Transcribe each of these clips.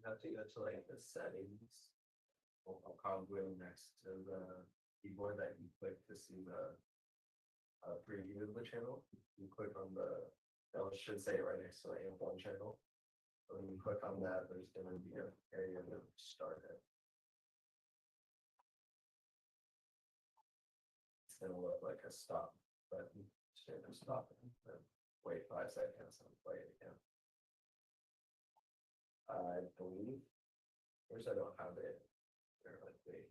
You have to go to like the settings. I'll probably next to the keyboard that you click to see the preview of the channel. You click on that should say right next to the amp1 channel. When you click on that, there's going to be an area to start it. It's going to look like a stop button. Just hit the stop and then wait 5 seconds and play it again. I believe. Of course, I don't have it. Wait.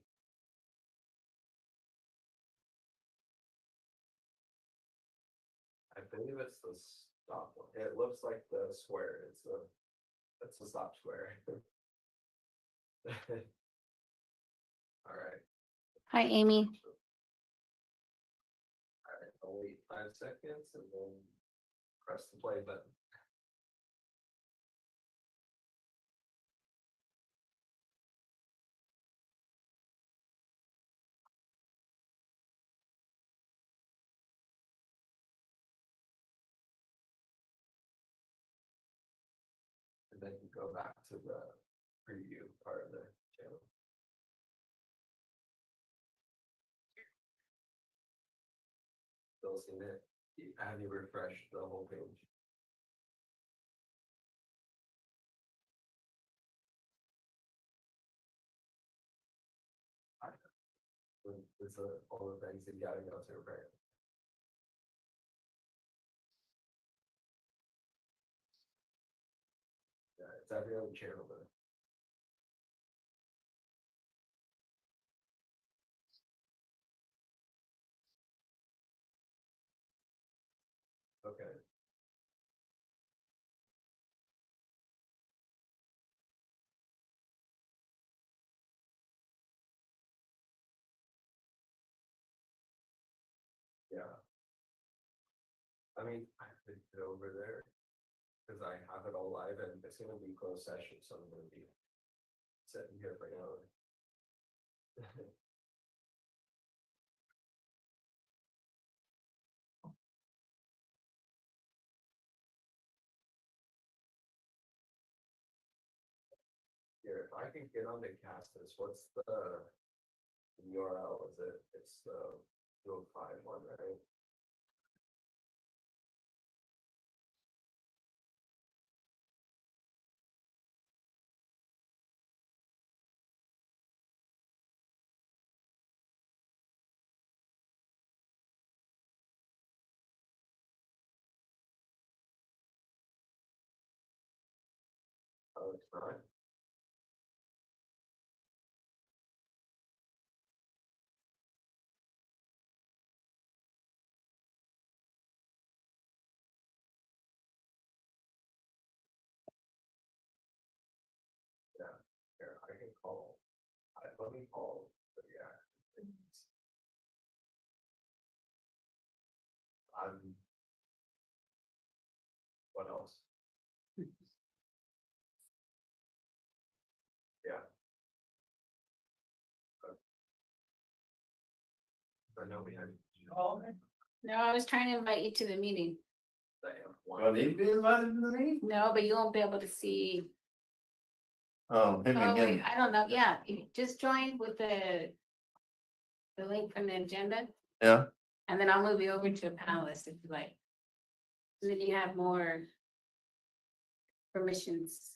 I believe it's the stop one. It looks like the square. It's the stop square. All right. Hi, Amy. All right. I'll wait 5 seconds and then press the play button. And then you go back to the preview part of the channel. Still seen it. Have you refreshed the whole page? It's all the things that you gotta go through, right? Yeah, it's every other channel, but okay. Yeah. I mean, I could go over there because I have it all live and it's gonna be closed session, so I'm gonna be sitting here for an hour. Here, if I can get on to cast this, what's the URL? It's the 205 one, right? Oh, it's not. Yeah, here, I can call. Let me call. But yeah, I'm. What else? Yeah. I know we had. No, I was trying to invite you to the meeting. Well, they've been invited to the meeting? No, but you won't be able to see. Oh, him Oh, wait, again. I don't know. Yeah, you just join with the link from the agenda, Yeah, and then I'll move you over to a panelist if you like. And then you have more permissions.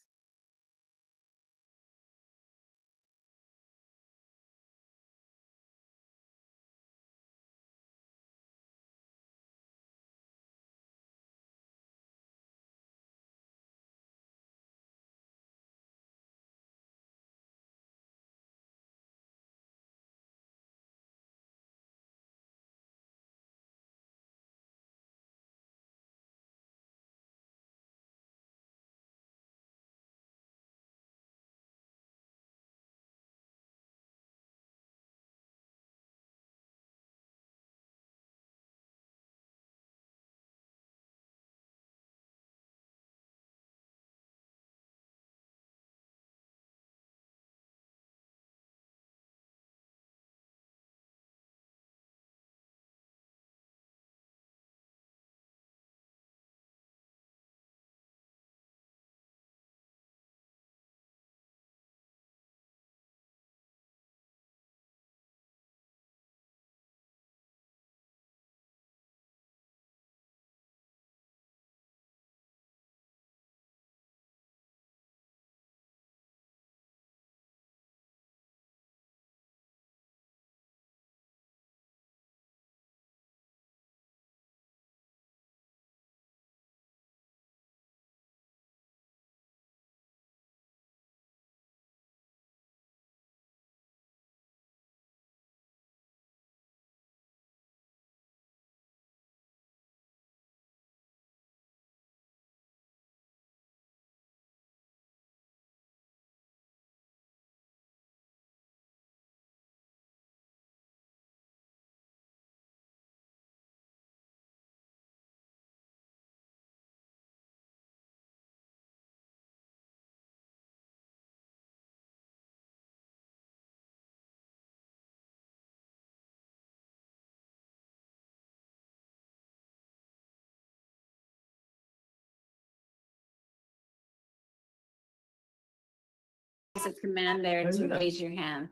There's a command there to raise your hand.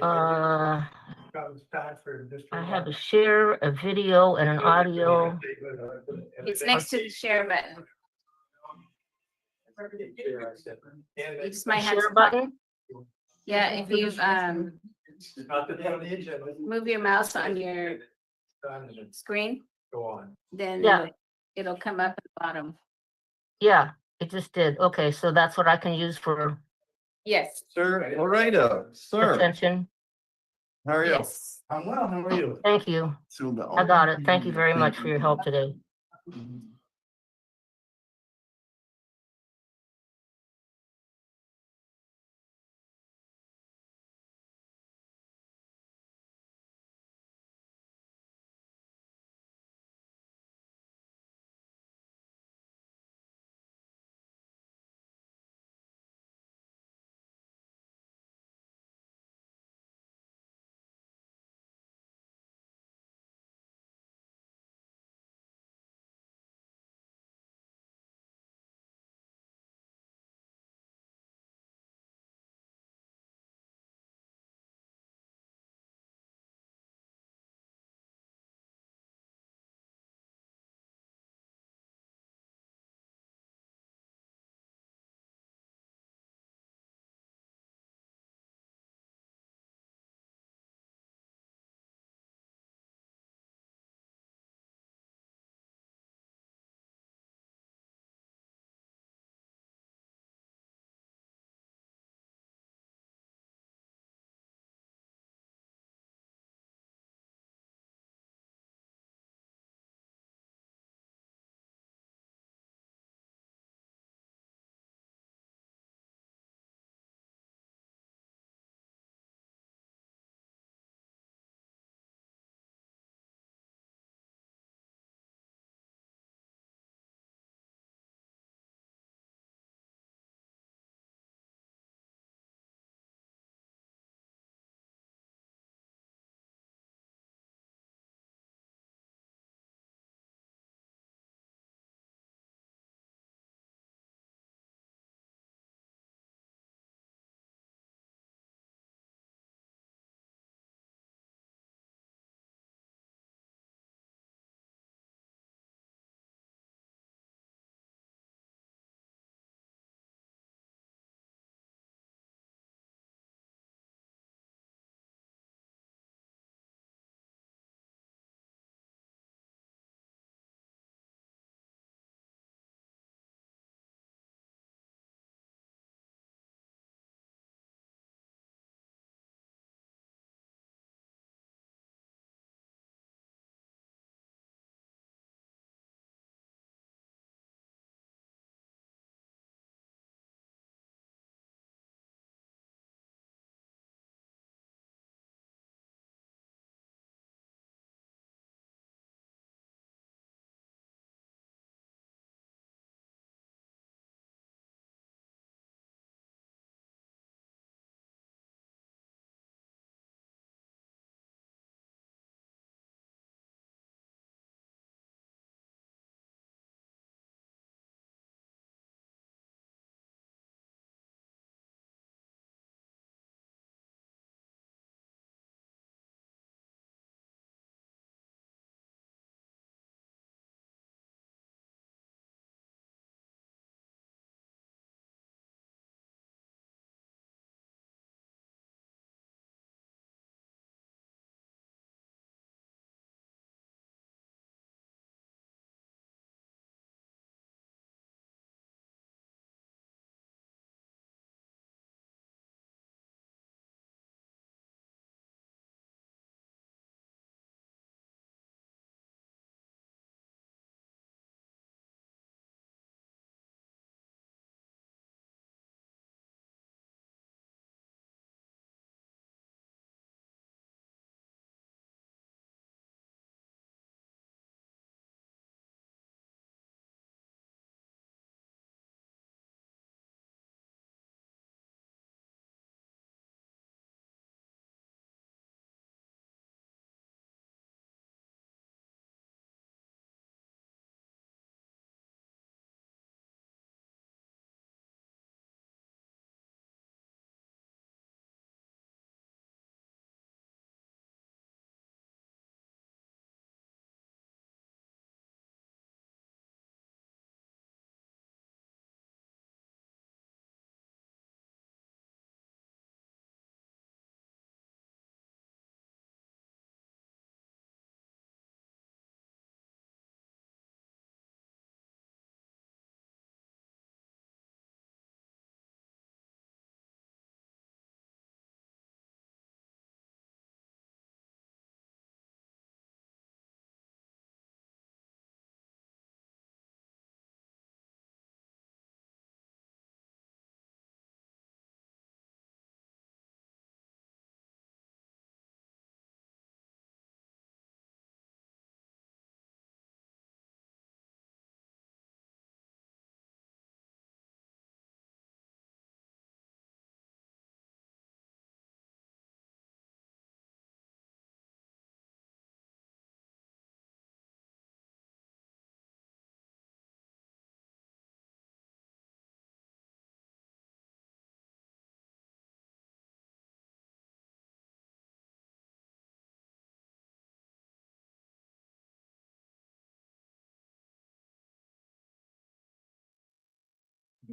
I have a share, a video and an audio. It's next to the share button. You just might have Share to, button? yeah, if you move your mouse on your screen, Go on. then Yeah. it'll come up at the bottom. Yeah, it just did. Okay, so that's what I can use for Yes, Sir, all right, sir, attention. how are you? yes. I'm well, how are you? Thank you. I got it. Thank you very much for your help today.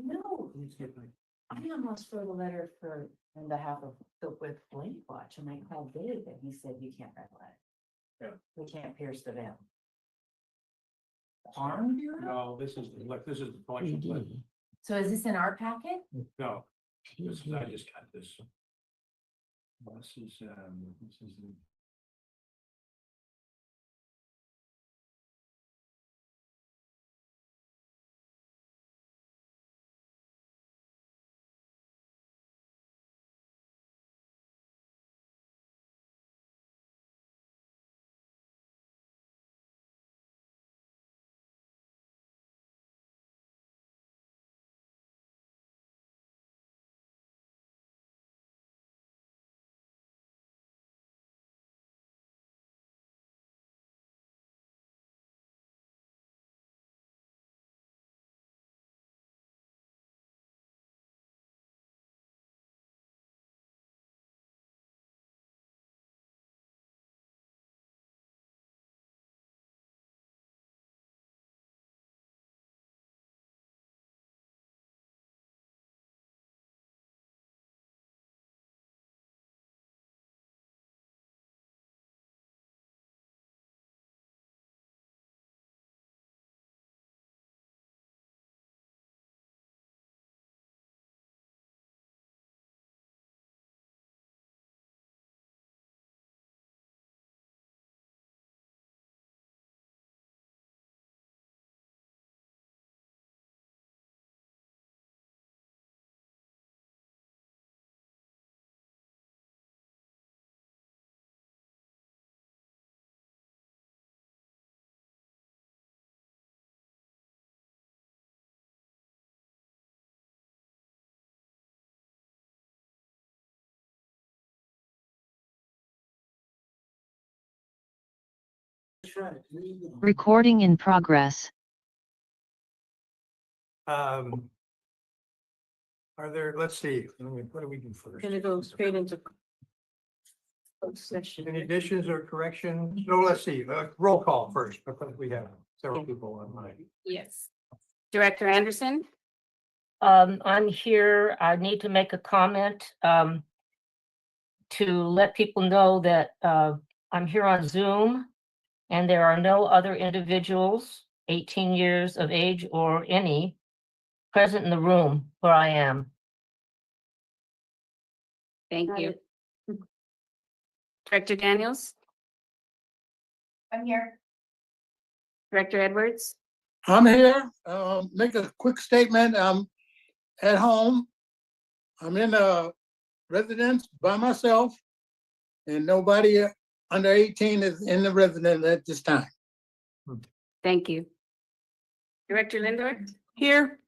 No, I almost wrote a letter for, on behalf of, with Lake Watch, and I called Dave, and he said, you can't write a letter. Yeah. We can't pierce the veil. Farm Bureau? No, this is the collection plate. PD. So is this in our packet? No, this is, I just got this. This is. Recording in progress. Are there, let's see, what do we do first? Gonna go straight into. Closed session. Any additions or corrections? No, let's see, roll call first, because we have several people online. Yes. Director Anderson? I'm here, I need to make a comment, to let people know that, I'm here on Zoom and there are no other individuals 18 years of age or any present in the room where I am. Thank you. Director Daniels? I'm here. Director Edwards? I'm here, make a quick statement. I'm at home. I'm in a residence by myself. And nobody under 18 is in the residence at this time. Thank you. Director Lindor? Here.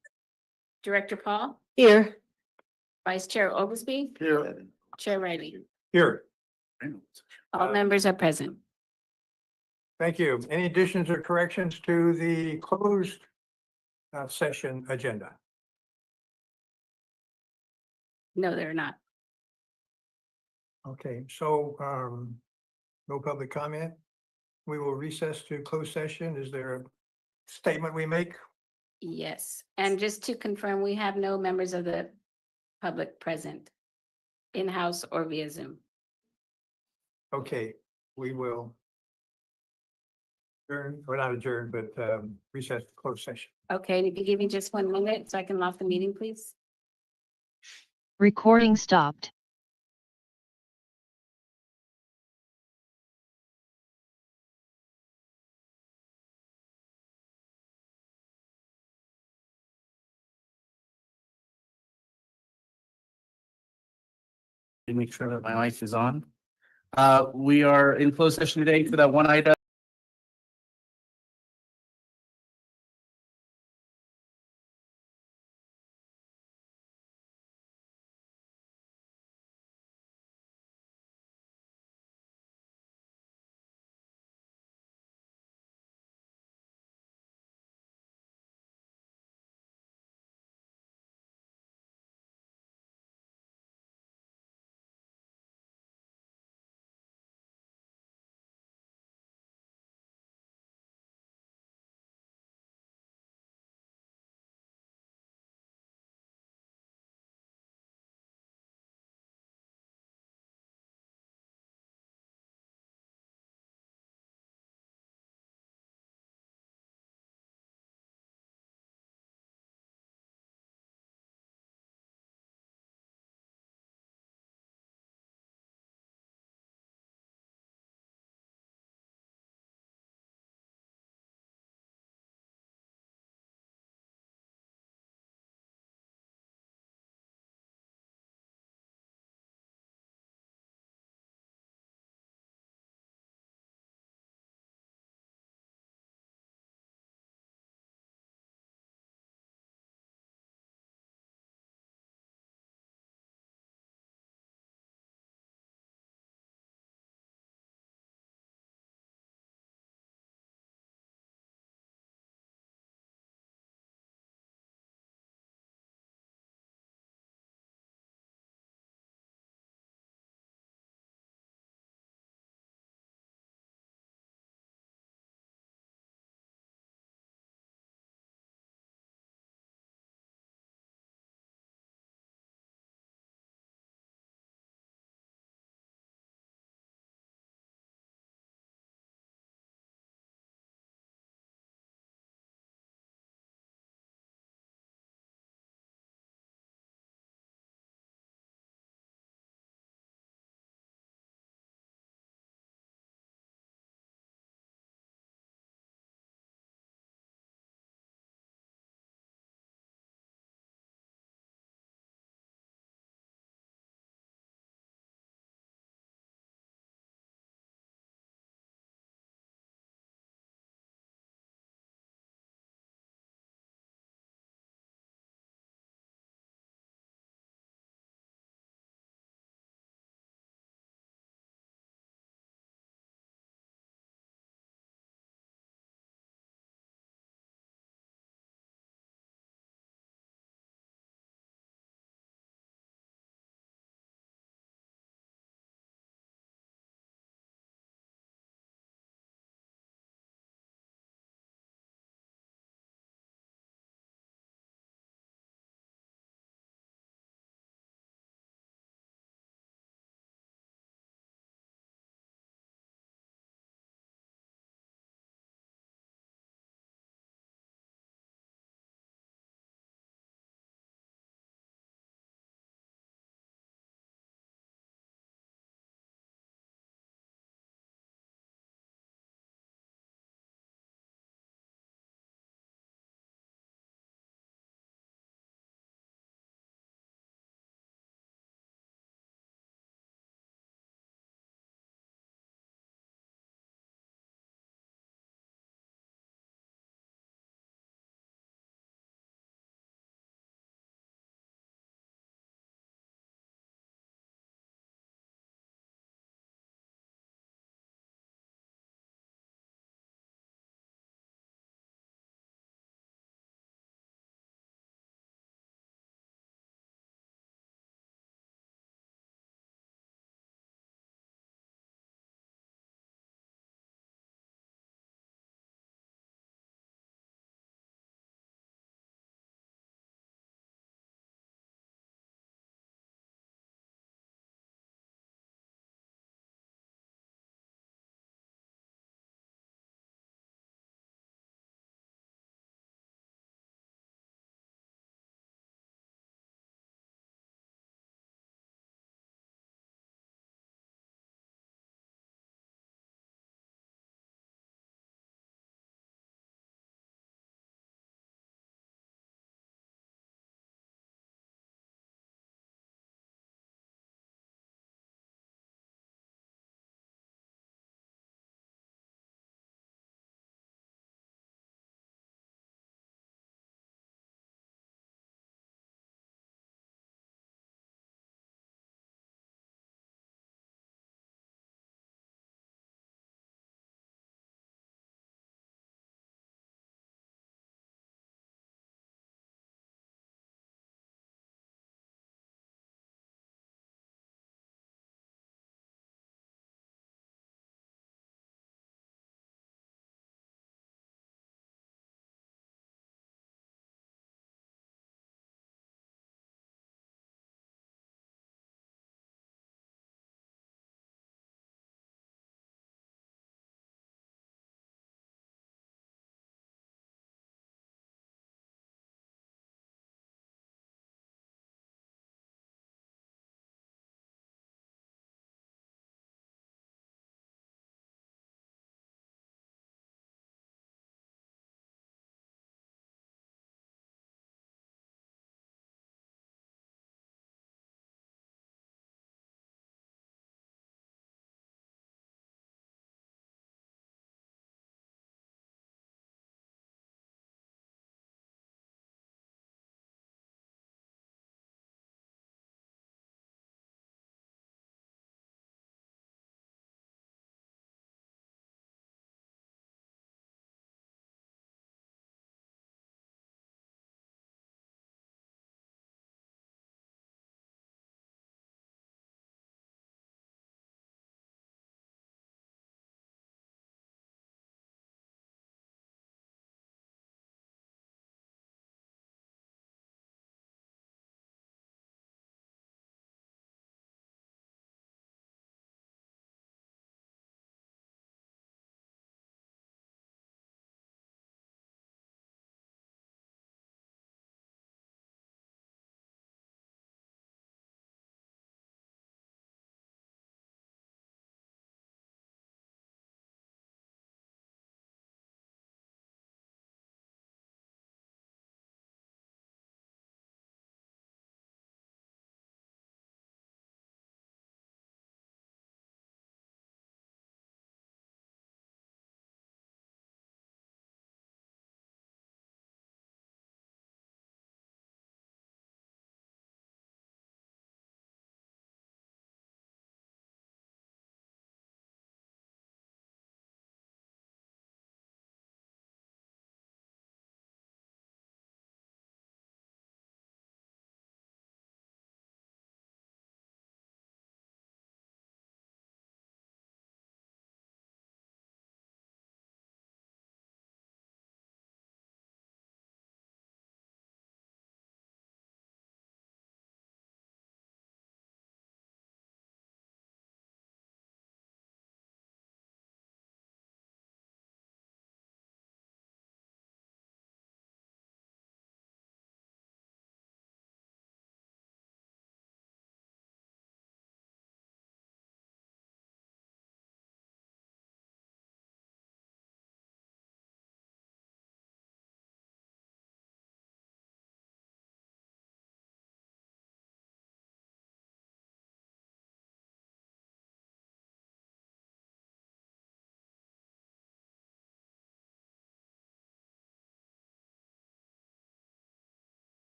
Director Paul? Here. Vice Chair Oglesby? Here. Chair Riley? Here, All members are present. thank you. Any additions or corrections to the closed session agenda? No, they're not. Okay, so no public comment. We will recess to closed session. Is there a statement we make? Yes, and just to confirm, we have no members of the public present, in-house or via Zoom. Okay, we will adjourn, or not adjourn, but recess to closed session. Okay, and if you give me just 1 minute so I can lock the meeting, please. Recording stopped. To make sure that my mic is on. We are in closed session today for that one item.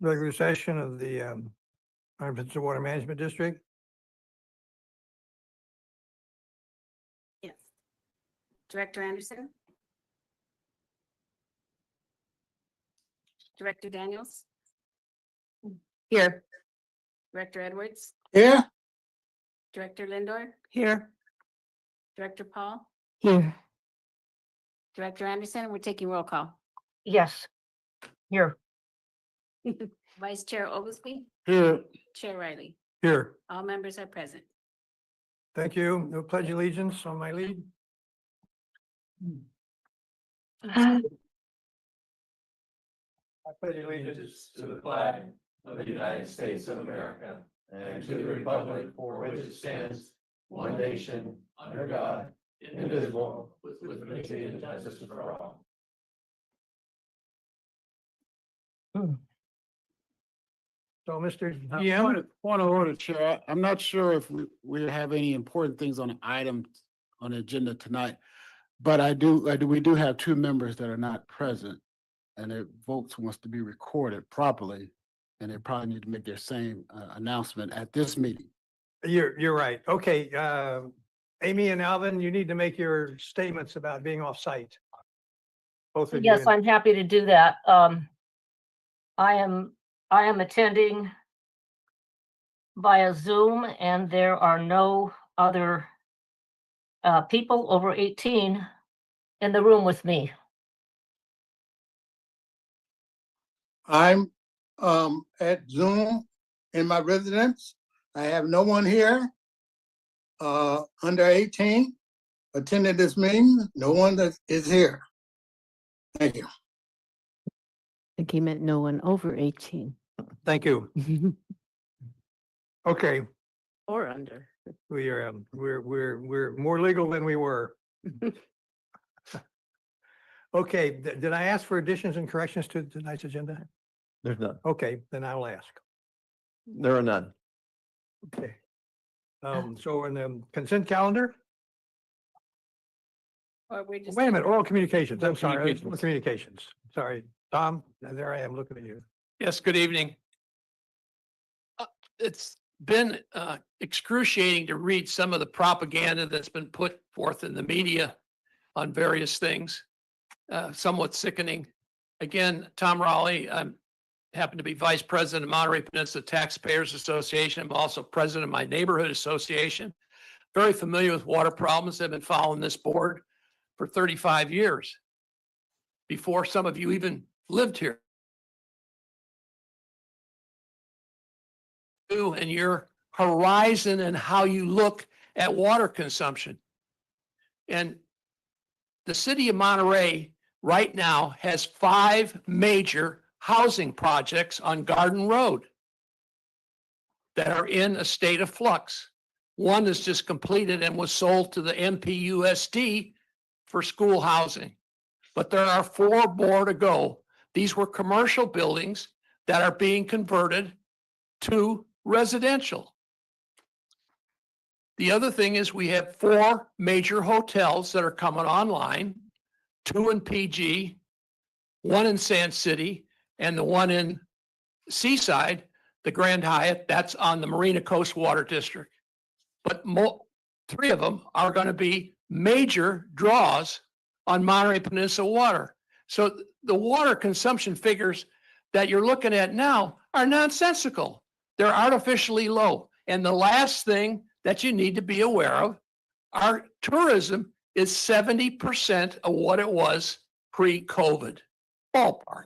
regular session of the Monterey Peninsula Water Management District. Yes. Director Anderson? Director Daniels? Here. Director Edwards? Here, Director Lindor? Here. Director Paul? Here. Director Anderson, we're taking roll call. Yes. Here. Vice Chair Oglesby? here, Chair Riley? Here, All members are present. thank you. No pledge allegiance on my lead. I pledge allegiance To the flag of the United States of America and to the republic for which it stands, one nation, under God, indivisible, with liberty and justice for all. So, Mr. Point GM, of order, Chair. I'm not sure if we have any important things on the item on the agenda tonight. But we do have two members that are not present and their votes wants to be recorded properly. And they probably need to make their same announcement at this meeting. you're right. Okay, Amy and Alvin, you need to make your statements about being off site. Both of you. Yes, I'm happy to do that. I am attending via Zoom, and there are no other people over 18 in the room with me. I'm at Zoom in my residence. I have no one here under 18 attending this meeting. No one that is here. Thank you. I think he meant no one over 18 Thank you. Okay, or under. we're more legal than we were. Okay, did I ask for additions and corrections to tonight's agenda? There's none. Okay, then I'll ask. There are none. Okay. So in the consent calendar, Or we're just. wait a minute, oral communications, I'm sorry, oral Communications. communications, sorry. Tom, there I am looking at you. Yes, good evening. It's been excruciating to read some of the propaganda that's been put forth in the media on various things, somewhat sickening. Again, Tom Raleigh, I happen to be Vice President of Monterey Peninsula Taxpayers Association. I'm also President of my neighborhood association. Very familiar with water problems. I've been following this board for 35 years, before some of you even lived here. And your horizon and how you look at water consumption. And the city of Monterey right now has 5 major housing projects on Garden Road that are in a state of flux. One is just completed and was sold to the MPWMD for school housing. But there are 4 more to go. These were commercial buildings that are being converted to residential. The other thing is we have 4 major hotels that are coming online, 2 in PG, 1 in Sand City, and the one in Seaside, the Grand Hyatt, that's on the Marina Coast Water District. But 3 of them are going to be major draws on Monterey Peninsula water. So the water consumption figures that you're looking at now are nonsensical. They're artificially low. And the last thing that you need to be aware of, our tourism is 70% of what it was pre-COVID, ballpark.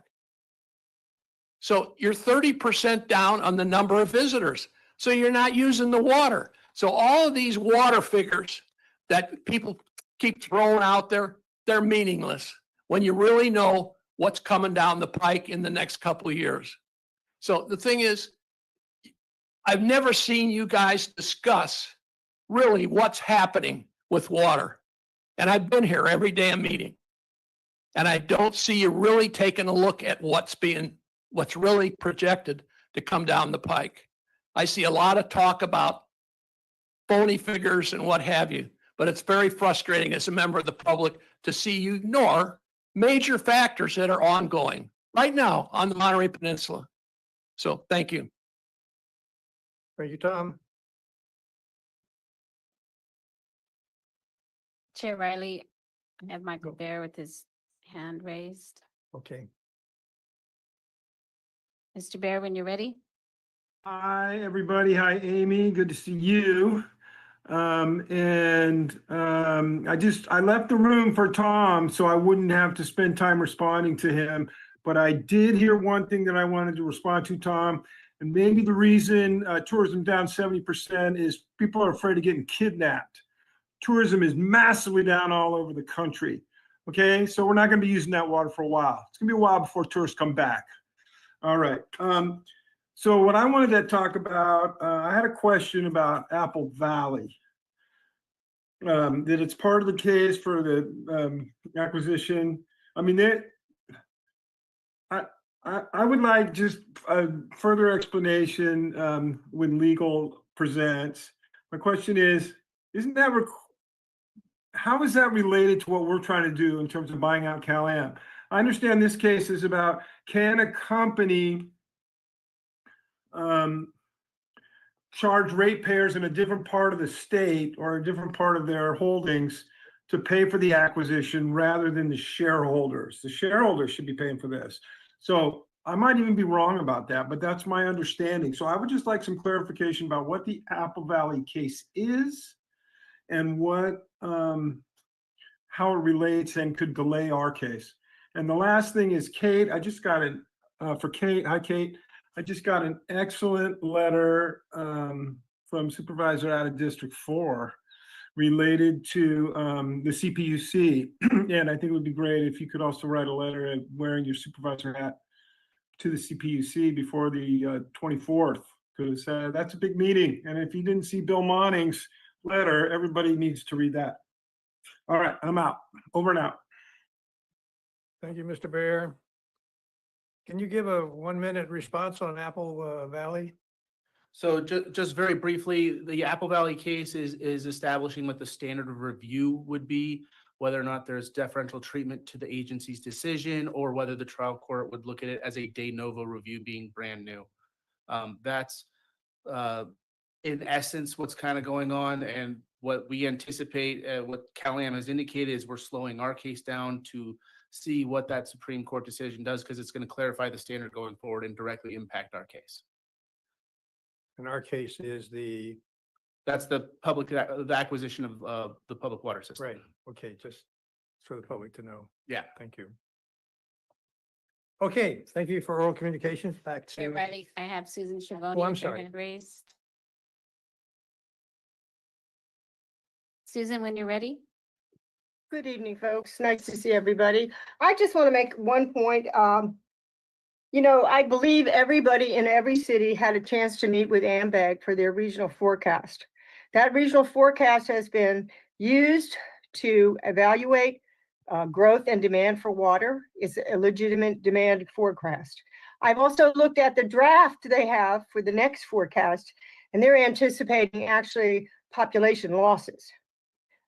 So you're 30% down on the number of visitors. So you're not using the water. So all of these water figures that people keep throwing out there, they're meaningless when you really know what's coming down the pike in the next couple of years. So the thing is, I've never seen you guys discuss really what's happening with water. And I've been here every damn meeting. And I don't see you really taking a look at what's really projected to come down the pike. I see a lot of talk about phony figures and what have you, but it's very frustrating as a member of the public to see you ignore major factors that are ongoing right now on the Monterey Peninsula. So thank you. Thank you, Tom. Chair Riley, I have Michael Bear with his hand raised. Okay. Mr. Bear, when you're ready. Hi, everybody. Hi, Amy. Good to see you. I left the room for Tom so I wouldn't have to spend time responding to him. But I did hear one thing that I wanted to respond to, Tom. And maybe the reason tourism down 70% is people are afraid of getting kidnapped. Tourism is massively down all over the country. Okay, so we're not going to be using that water for a while. It's going to be a while before tourists come back. All right. So what I wanted to talk about, I had a question about Apple Valley. That it's part of the case for the acquisition. I mean, I would like just a further explanation when legal presents. My question is, how is that related to what we're trying to do in terms of buying out Cal-Am? I understand this case is about, can a company charge ratepayers in a different part of the state or a different part of their holdings to pay for the acquisition rather than the shareholders? The shareholders should be paying for this. So I might even be wrong about that, but that's my understanding. So I would just like some clarification about what the Apple Valley case is and how it relates and could delay our case. And the last thing is, Kate, I just got it for Kate. Hi, Kate. I just got an excellent letter from Supervisor out of District 4 related to the CPUC. And I think it would be great if you could also write a letter wearing your supervisor hat to the CPUC before the 24th, because that's a big meeting. And if you didn't see Bill Monning's letter, everybody needs to read that. All right, I'm out. Over and out. Thank you, Mr. Bear. Can you give a 1-minute response on Apple Valley? So just very briefly, the Apple Valley case is establishing what the standard of review would be, whether or not there's deferential treatment to the agency's decision, or whether the trial court would look at it as a de novo review being brand new. That's in essence what's kind of going on, and what we anticipate, what Cal-Am has indicated is we're slowing our case down to see what that Supreme Court decision does, because it's going to clarify the standard going forward and directly impact our case. In our case is That's the acquisition of the public water system. right. Okay, just for the public to know. Yeah. Thank you. Okay, thank you for oral communications. Back Chair to Riley, I have Susan Schiavone. Oh, I'm with her sorry. hand raised. Susan, when you're ready. Good evening, folks. Nice to see everybody. I just want to make one point. I believe everybody in every city had a chance to meet with AMBAG for their regional forecast. That regional forecast has been used to evaluate growth and demand for water. It's a legitimate demand forecast. I've also looked at the draft they have for the next forecast, and they're anticipating actually population losses.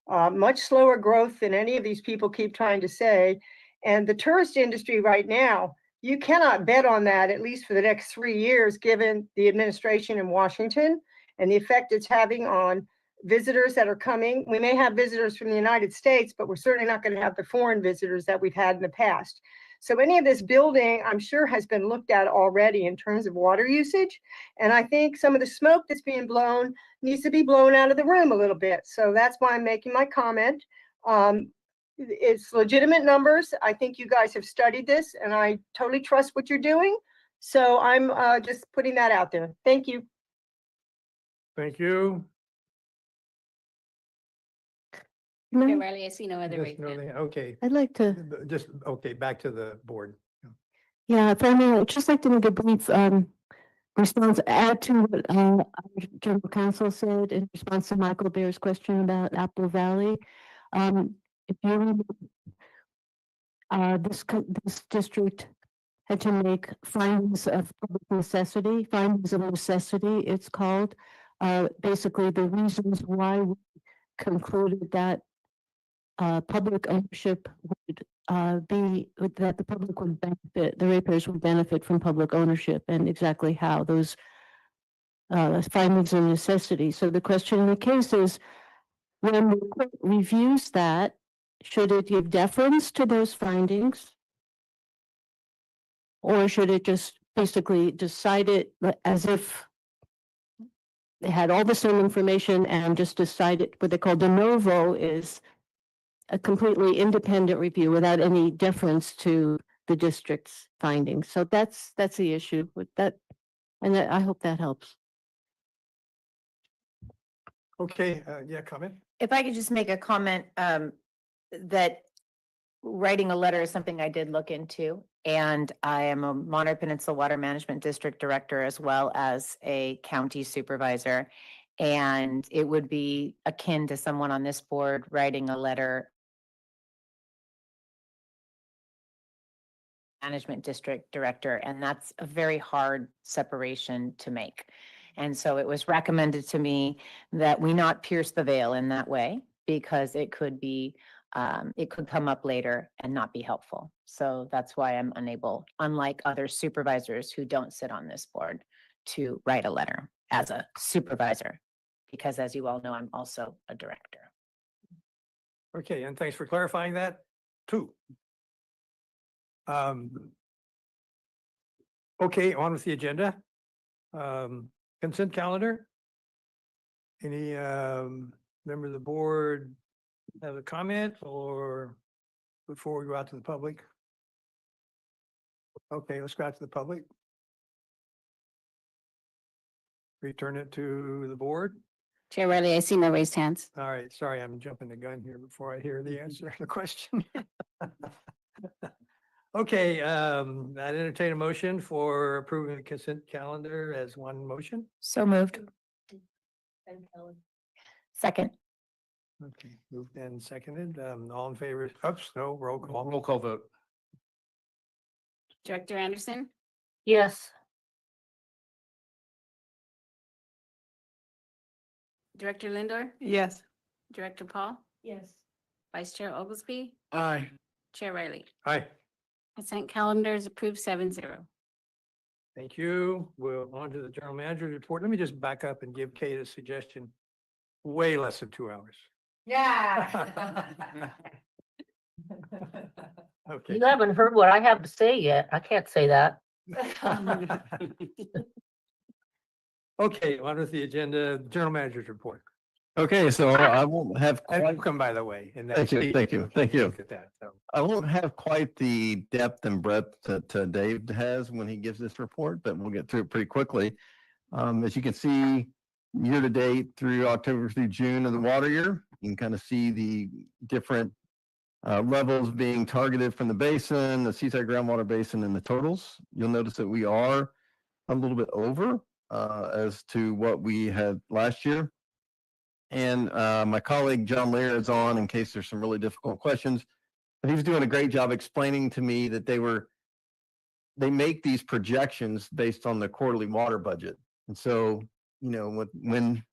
Much slower growth than any of these people keep trying to say. And the tourist industry right now, you cannot bet on that, at least for the next 3 years, given the administration in Washington and the effect it's having on visitors that are coming. We may have visitors from the United States, but we're certainly not going to have the foreign visitors that we've had in the past. So any of this building, I'm sure, has been looked at already in terms of water usage. And I think some of the smoke that's being blown needs to be blown out of the room a little bit. So that's why I'm making my comment. It's legitimate numbers. I think you guys have studied this, and I totally trust what you're doing. So I'm just putting that out there. Thank you. Thank you. Chair Riley, I see no other Just raised know hand. that- Okay, I'd like to, just, okay, back to the board. yeah, if I may, I'd just like to make a brief response, add to what our general counsel said in response to Michael Bear's question about Apple Valley. If you remember, this district had to make findings of public necessity, it's called. Basically, the reasons why we concluded that public ownership would that the public would benefit, the ratepayers would benefit from public ownership and exactly how those findings and necessities. So the question in the case is, when the court reviews that, should it give deference to those findings? Or should it just basically decide it as if they had all the same information and just decide it? What they call de novo is a completely independent review without any deference to the district's findings. So that's the issue with that. And I hope that helps. Okay, yeah, comment? If I could just make a comment, that writing a letter is something I did look into. And I am a Monterey Peninsula Water Management District Director as well as a county supervisor. And it would be akin to someone on this board writing a letter management district director, and that's a very hard separation to make. And so it was recommended to me that we not pierce the veil in that way, because it could be, it could come up later and not be helpful. So that's why I'm unable, unlike other supervisors who don't sit on this board, to write a letter as a supervisor, because as you all know, I'm also a director. Okay, and thanks for clarifying that too. Okay, on with the agenda. Consent calendar. Any member of the board have a comment or before we go out to the public? Okay, let's go out to the public. Return it to the board. Chair Riley, I see no raised hands. All right, sorry, I'm jumping the gun here before I hear the answer to the question. Okay, I'd entertain a motion for approving the consent calendar as one motion. So moved. Second. Okay, moved and seconded. All in favor? Oops, no, roll call. Roll call vote. Director Anderson, Yes. Director Lindor, Yes. Director Paul, Yes. Vice Chair Oglesby, Aye. Chair Riley. Aye, Consent calendar is approved 7-0. thank you. We'll on to the general manager's report. Let me just back up and give Kate a suggestion. Way less than 2 hours. Yeah. Okay. You haven't heard what I have to say yet. I can't say that. Okay, on with the agenda, general manager's report. Okay, so I won't have And quite, welcome, by the way. in that thank you, state. thank you, thank you. Look at that. So, I won't have quite the depth and breadth that Dave has when he gives this report, but we'll get through it pretty quickly. As you can see, year to date through October through June of the water year, you can kind of see the different levels being targeted from the basin, the Seaside Groundwater Basin, and the totals. You'll notice that we are a little bit over as to what we had last year. And my colleague John Lear is on in case there's some really difficult questions. But he was doing a great job explaining to me that they make these projections based on the quarterly water budget. And so, you know, when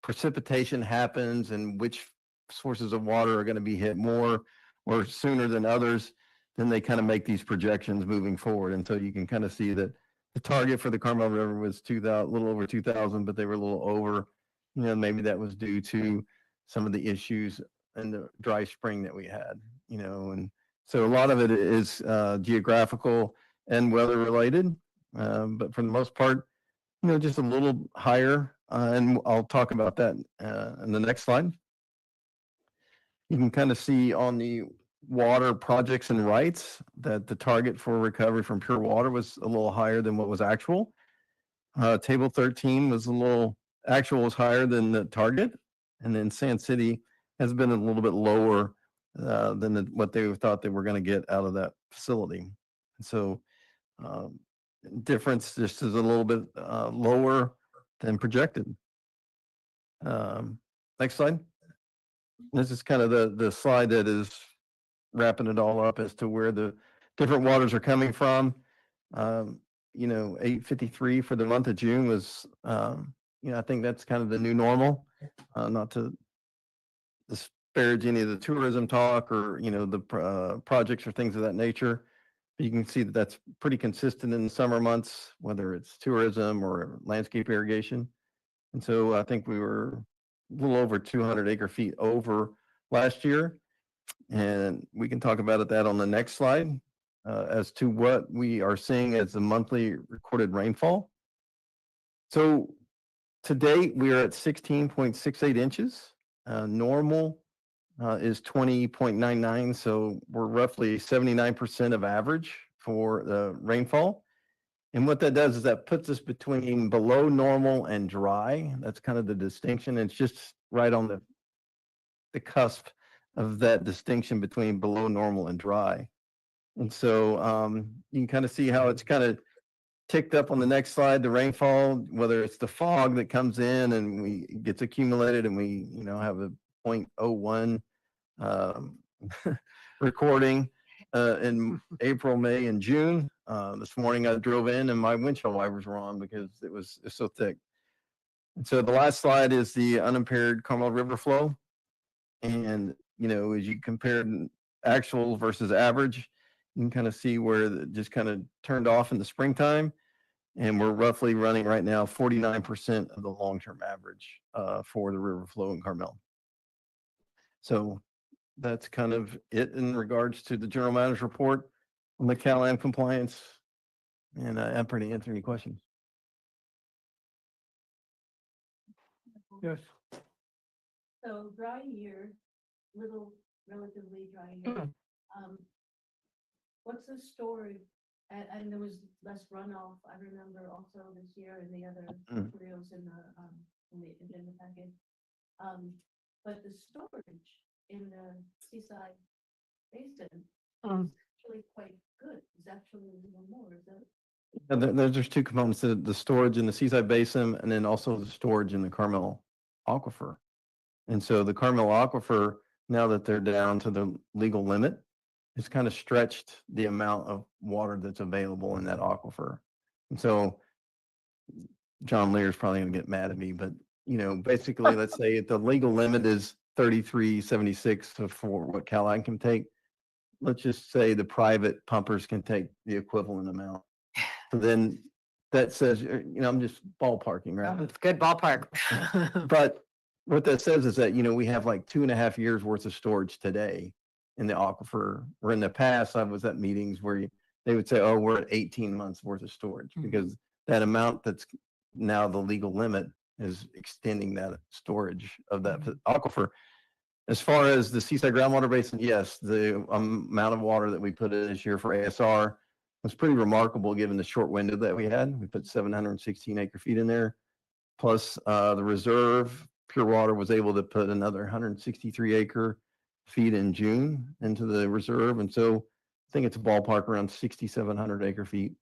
precipitation happens and which sources of water are going to be hit more or sooner than others, then they kind of make these projections moving forward. And so you can kind of see that the target for the Carmel River was 2,000, a little over 2,000, but they were a little over. You know, maybe that was due to some of the issues in the dry spring that we had, you know, and so a lot of it is geographical and weather related. But for the most part, you know, just a little higher. And I'll talk about that in the next slide. You can kind of see on the water projects and rights that the target for recovery from pure water was a little higher than what was actual. Table 13 was a little, actual was higher than the target. And then Sand City has been a little bit lower than what they thought they were going to get out of that facility. And so difference just is a little bit lower than projected. Next slide. This is kind of the slide that is wrapping it all up as to where the different waters are coming from. You know, 853 for the month of June was, you know, I think that's kind of the new normal. Not to disparage any of the tourism talk or, the projects or things of that nature. You can see that that's pretty consistent in the summer months, whether it's tourism or landscape irrigation. And so I think we were a little over 200 acre feet over last year. And we can talk about that on the next slide as to what we are seeing as the monthly recorded rainfall. So to date, we are at 16.68 inches. Normal is 20.99, so we're roughly 79% of average for the rainfall. And what that does is that puts us between below normal and dry. That's kind of the distinction. It's just right on the cusp of that distinction between below normal and dry. And so you can kind of see how it's kind of ticked up on the next slide, the rainfall, whether it's the fog that comes in and gets accumulated and we, have a 0.01 recording in April, May, and June. This morning I drove in and my windshield wipers were on because it's so thick. And so the last slide is the unimpaired Carmel River flow. And, as you compare actual versus average, you can kind of see where it just kind of turned off in the springtime. And we're roughly running right now 49% of the long-term average for the river flow in Carmel. So that's kind of it in regards to the general manager's report on the CalAM compliance. And I'm ready to answer any questions. Yes. So dry year, relatively dry year. What's the story? And there was less runoff, I remember also this year in the other materials in the agenda package. But the storage in the Seaside Basin is actually quite good. It's actually a little more, is that? There's two components, the storage in the Seaside Basin and then also the storage in the Carmel Aquifer. And so the Carmel Aquifer, now that they're down to the legal limit, it's kind of stretched the amount of water that's available in that aquifer. And so John Lear's probably going to get mad at me, but basically, let's say the legal limit is 33.76 for what CalAM can take. Let's just say the private pumpers can take the equivalent amount. So then that says, I'm just ballparking, right? It's good ballpark. But what that says is that, we have like 2.5 years worth of storage today in the aquifer. Or in the past, I was at meetings where they would say, oh, we're at 18 months worth of storage because that amount that's now the legal limit is extending that storage of that aquifer. As far as the Seaside Groundwater Basin, yes, the amount of water that we put in this year for ASR was pretty remarkable given the short window that we had. We put 716 acre feet in there, plus the reserve. Pure Water was able to put another 163 acre feet in June into the reserve. And so I think it's a ballpark around 6,700 acre feet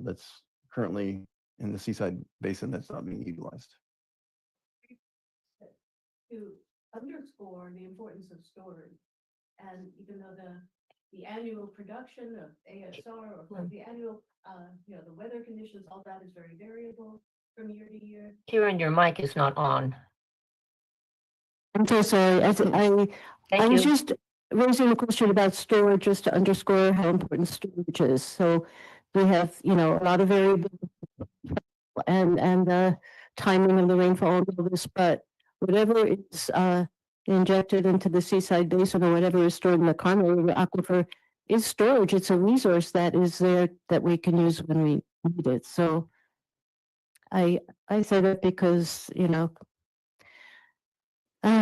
that's currently in the Seaside Basin that's not being utilized. To underscore the importance of storage, and even though the annual production of ASR or the annual, the weather conditions, all that is very variable from year to year. Kieran, your mic is not on. I'm so sorry. I was just raising a question about storage, just to underscore how important storage is. So we have, a lot of variability and the timing of the rainfall and all this, but whatever is injected into the Seaside Basin or whatever is stored in the Carmel River aquifer is storage. It's a resource that is there that we can use when we need it. So I say that because,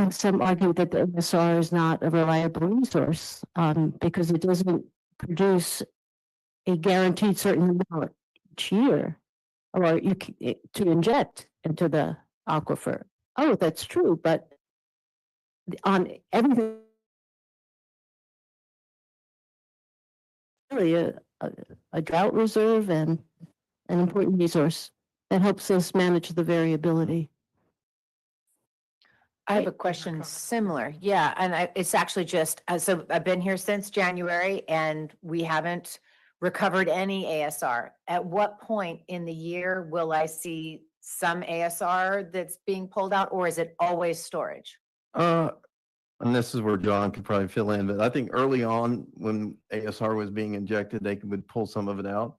some argue that the MSR is not a reliable resource because it doesn't produce a guaranteed certain amount each year or to inject into the aquifer. Oh, that's true, but on everything, really a drought reserve and an important resource that helps us manage the variability. I have a question similar. Yeah, and it's actually just, so I've been here since January and we haven't recovered any ASR. At what point in the year will I see some ASR that's being pulled out, or is it always storage? And this is where John could probably fill in, but I think early on, when ASR was being injected, they would pull some of it out.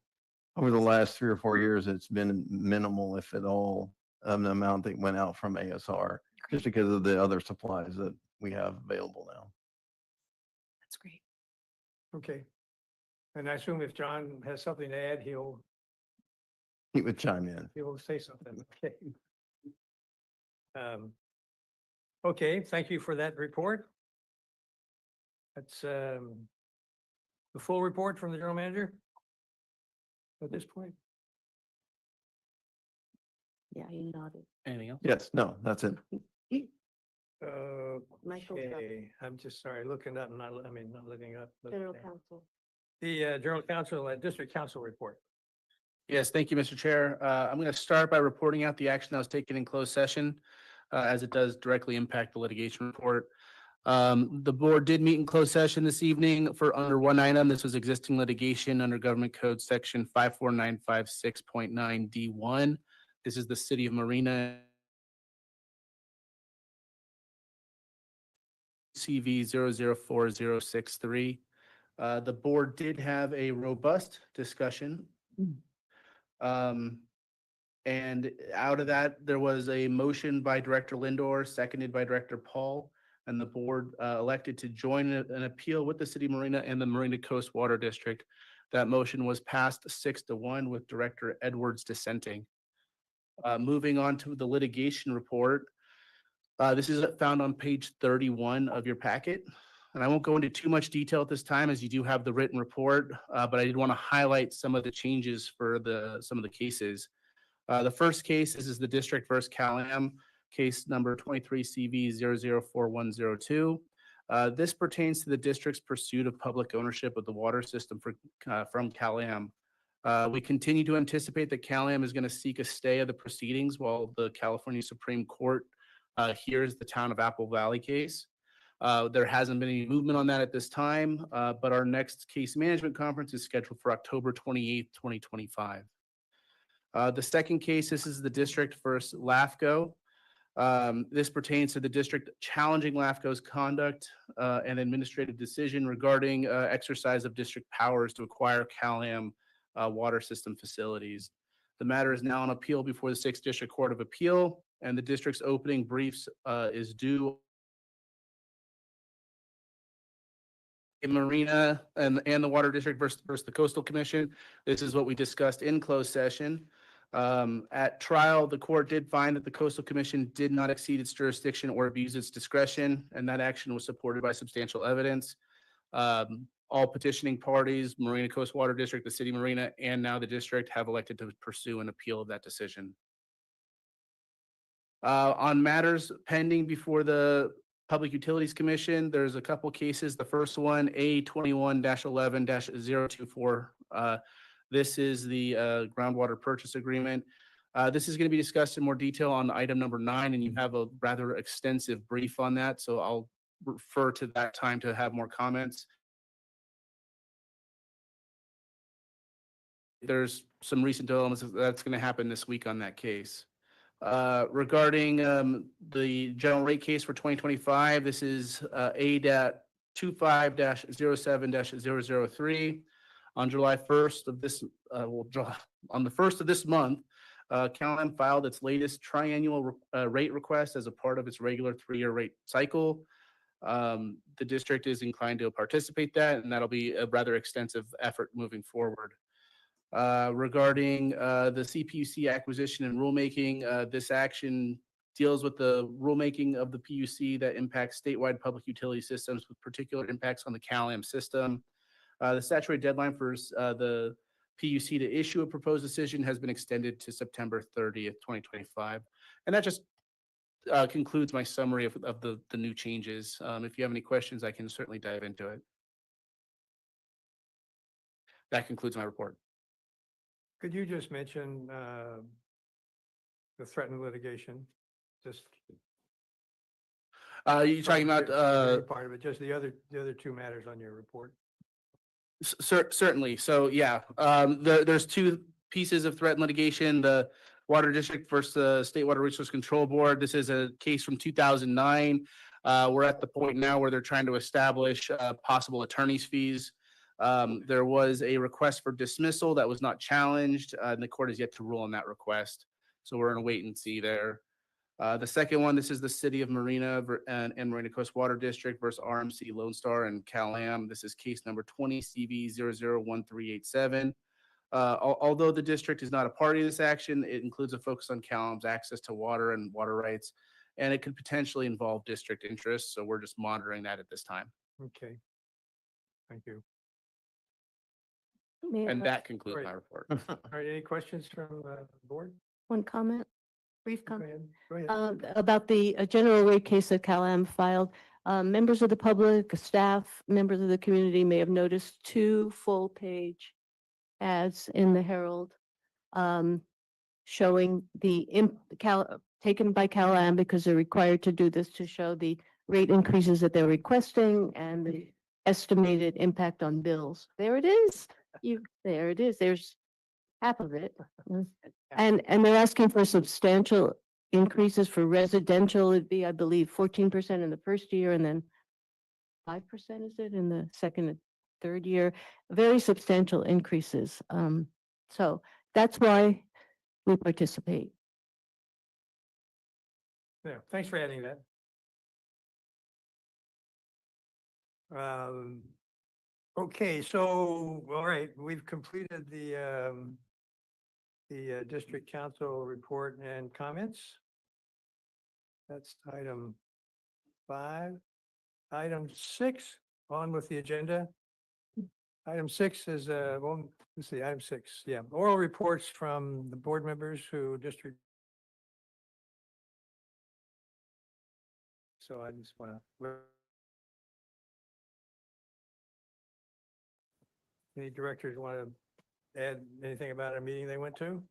Over the last 3 or 4 years, it's been minimal, if at all, the amount that went out from ASR, just because of the other supplies that we have available now. That's great. Okay. And I assume if John has something to add, he'll He would chime in. say something. Okay. Okay, thank you for that report. That's the full report from the general manager at this point. Yeah, you nodded. Anything else? Yes, no, that's it. Michael's up. Okay, I'm just sorry, looking up, not looking up. but, General counsel. The general counsel, district council report. Yes, thank you, Mr. Chair. I'm going to start by reporting out the action that was taken in closed session, as it does directly impact the litigation report. The board did meet in closed session this evening for under one item. This was existing litigation under Government Code Section 54956.9 D1. This is the City of Marina CV 004063. The board did have a robust discussion. And out of that, there was a motion by Director Lindor, seconded by Director Paul, and the board elected to join an appeal with the City of Marina and the Marina Coast Water District. That motion was passed 6-1 with Director Edwards dissenting. Moving on to the litigation report. This is found on page 31 of your packet. And I won't go into too much detail at this time, as you do have the written report, but I did want to highlight some of the changes for some of the cases. The first case, this is the District versus Cal-Am, case number 23 CV 004102. This pertains to the district's pursuit of public ownership of the water system from Cal-Am. We continue to anticipate that Cal-Am is going to seek a stay of the proceedings while the California Supreme Court hears the Town of Apple Valley case. There hasn't been any movement on that at this time, but our next case management conference is scheduled for October 28th, 2025. The second case, this is the District versus LAFCO. This pertains to the district challenging LAFCO's conduct and administrative decision regarding exercise of district powers to acquire Cal-Am water system facilities. The matter is now on appeal before the 6th District Court of Appeal, and the district's opening briefs is due in Marina and the Water District versus the Coastal Commission. This is what we discussed in closed session. At trial, the court did find that the Coastal Commission did not exceed its jurisdiction or abuse its discretion, and that action was supported by substantial evidence. All petitioning parties, Marina Coast Water District, the City of Marina, and now the district have elected to pursue an appeal of that decision. On matters pending before the Public Utilities Commission, there's a couple cases. The first one, A21-11-024. This is the groundwater purchase agreement. This is going to be discussed in more detail on item number 9, and you have a rather extensive brief on that, so I'll refer to that time to have more comments. There's some recent developments that's going to happen this week on that case. Regarding the general rate case for 2025, this is A.25-07-003. On July 1st of this, on the 1st of this month, Cal-Am filed its latest triannual rate request as a part of its regular 3-year rate cycle. The district is inclined to participate that, and that'll be a rather extensive effort moving forward. Regarding the CPUC acquisition and rulemaking, this action deals with the rulemaking of the PUC that impacts statewide public utility systems with particular impacts on the Cal-Am system. The statutory deadline for the PUC to issue a proposed decision has been extended to September 30th, 2025. And that just concludes my summary of the new changes. If you have any questions, I can certainly dive into it. That concludes my report. Could you just mention the threatened litigation? Just You're talking about part of it, just the other 2 matters on your report. Certainly. So yeah, there's 2 pieces of threatened litigation. The Water District versus the State Water Resource Control Board. This is a case from 2009. We're at the point now where they're trying to establish possible attorney's fees. There was a request for dismissal that was not challenged, and the court has yet to rule on that request. So we're in a wait and see there. The second one, this is the City of Marina and Marina Coast Water District versus RMC Lone Star and Cal-Am. This is case number 20 CV 001387. Although the district is not a party to this action, it includes a focus on Cal-Am's access to water and water rights, and it could potentially involve district interests. So we're just monitoring that at this time. Okay. Thank you. And that concludes Great. my report. All right, any questions from the board? One comment, brief Go comment. ahead. Go ahead. About the general rate case that Cal-Am filed. Members of the public, staff, members of the community may have noticed 2 full-page ads in the Herald showing taken by Cal-Am because they're required to do this to show the rate increases that they're requesting and the estimated impact on bills. There it is. There it is. There's half of it. And they're asking for substantial increases for residential. It'd be, I believe, 14% in the first year and then 5% is it in the second and third year? Very substantial increases. So that's why we participate. Yeah, thanks for adding that. Okay, so, all right, we've completed the district council report and comments. That's item 5. Item 6, on with the agenda. Item 6 is, well, let's see, item 6, yeah, oral reports from the board members who district. So I just want to. Any directors want to add anything about a meeting they went to?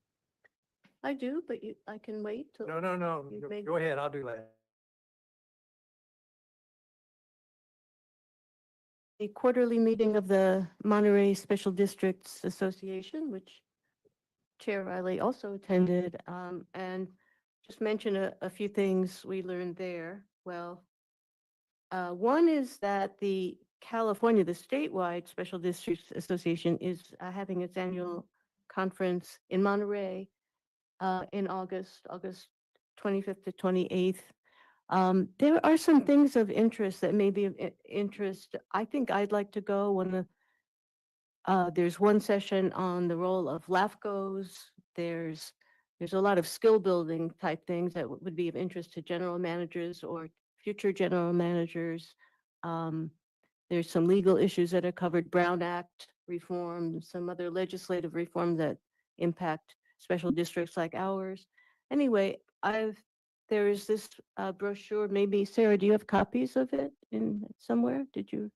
I do, but I can wait till. No, You've made- go ahead, I'll do that. A quarterly meeting of the Monterey Special Districts Association, which Chair Riley also attended, and just mention a few things we learned there. Well, one is that the statewide Special Districts Association is having its annual conference in Monterey in August 25th to 28th. There are some things of interest that may be of interest. I think I'd like to go. There's one session on the role of LAFCOs. There's a lot of skill building type things that would be of interest to general managers or future general managers. There's some legal issues that are covered, Brown Act reform, some other legislative reform that impact special districts like ours. Anyway, there is this brochure, maybe Sarah, do you have copies of it in somewhere? Did you,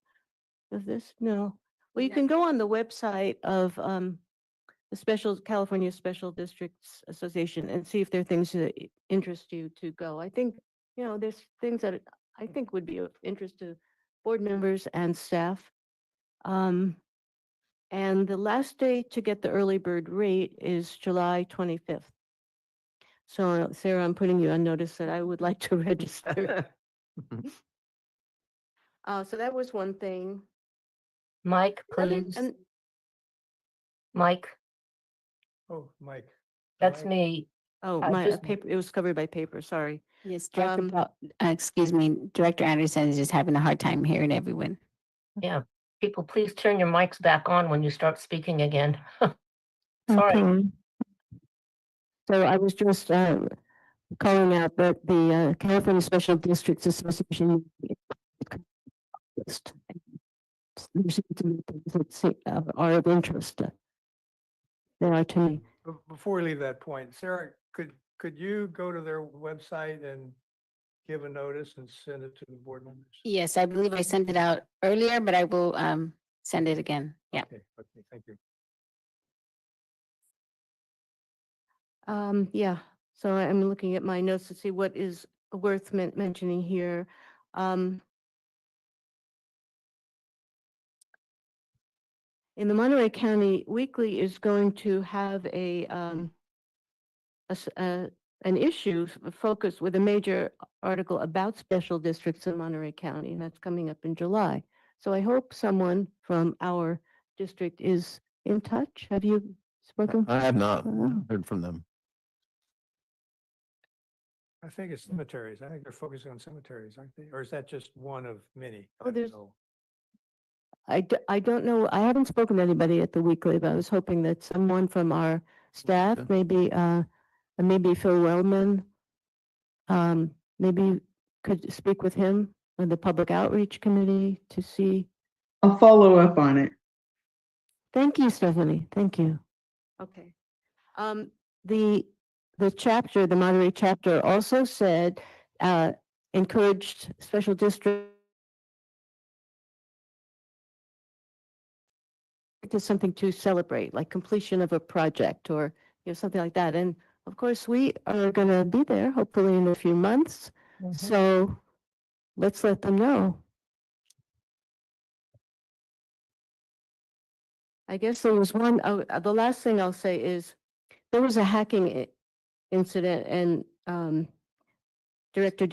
of this? No. Well, you can go on the website of the California Special Districts Association and see if there are things that interest you to go. I think, there's things that I think would be of interest to board members and staff. And the last day to get the early bird rate is July 25th. So Sarah, I'm putting you on notice that I would like to register. So that was one thing. Mike, please. Mike, Oh, Mike. that's Mike. me. Oh, I my just- paper, it was covered by paper, sorry. Yes, excuse me, Director Anderson is just having a hard time hearing everyone. Yeah, people, please turn your mics back on when you start speaking again. Sorry. Okay. So I was just calling out that the California Special Districts Association are of interest. There are to me. Before we leave that point, Sarah, could you go to their website and give a notice and send it to the board members? Yes, I believe I sent it out earlier, but I will send it again. Yeah. Okay, thank you. Yeah, so I'm looking at my notes to see what is worth mentioning here. In the Monterey County Weekly is going to have a an issue focused with a major article about special districts in Monterey County, and that's coming up in July. So I hope someone from our district is in touch. Have you spoken? I have not Oh. heard from them. I think it's cemeteries. I think they're focusing on cemeteries, aren't they? Or is that just one of many? Oh, I don't there's- know. I don't know. I haven't spoken to anybody at the weekly, but I was hoping that someone from our staff, maybe Phil Wellman, maybe could speak with him on the public outreach committee to see. I'll follow up on it. Thank you, Stephanie. Thank you. Okay. The chapter, the Monterey chapter also said, encouraged special district to something to celebrate, like completion of a project or, something like that. And of course, we are going to be there hopefully in a few months. So let's let them know. I guess there was one, the last thing I'll say is there was a hacking incident and Supervisor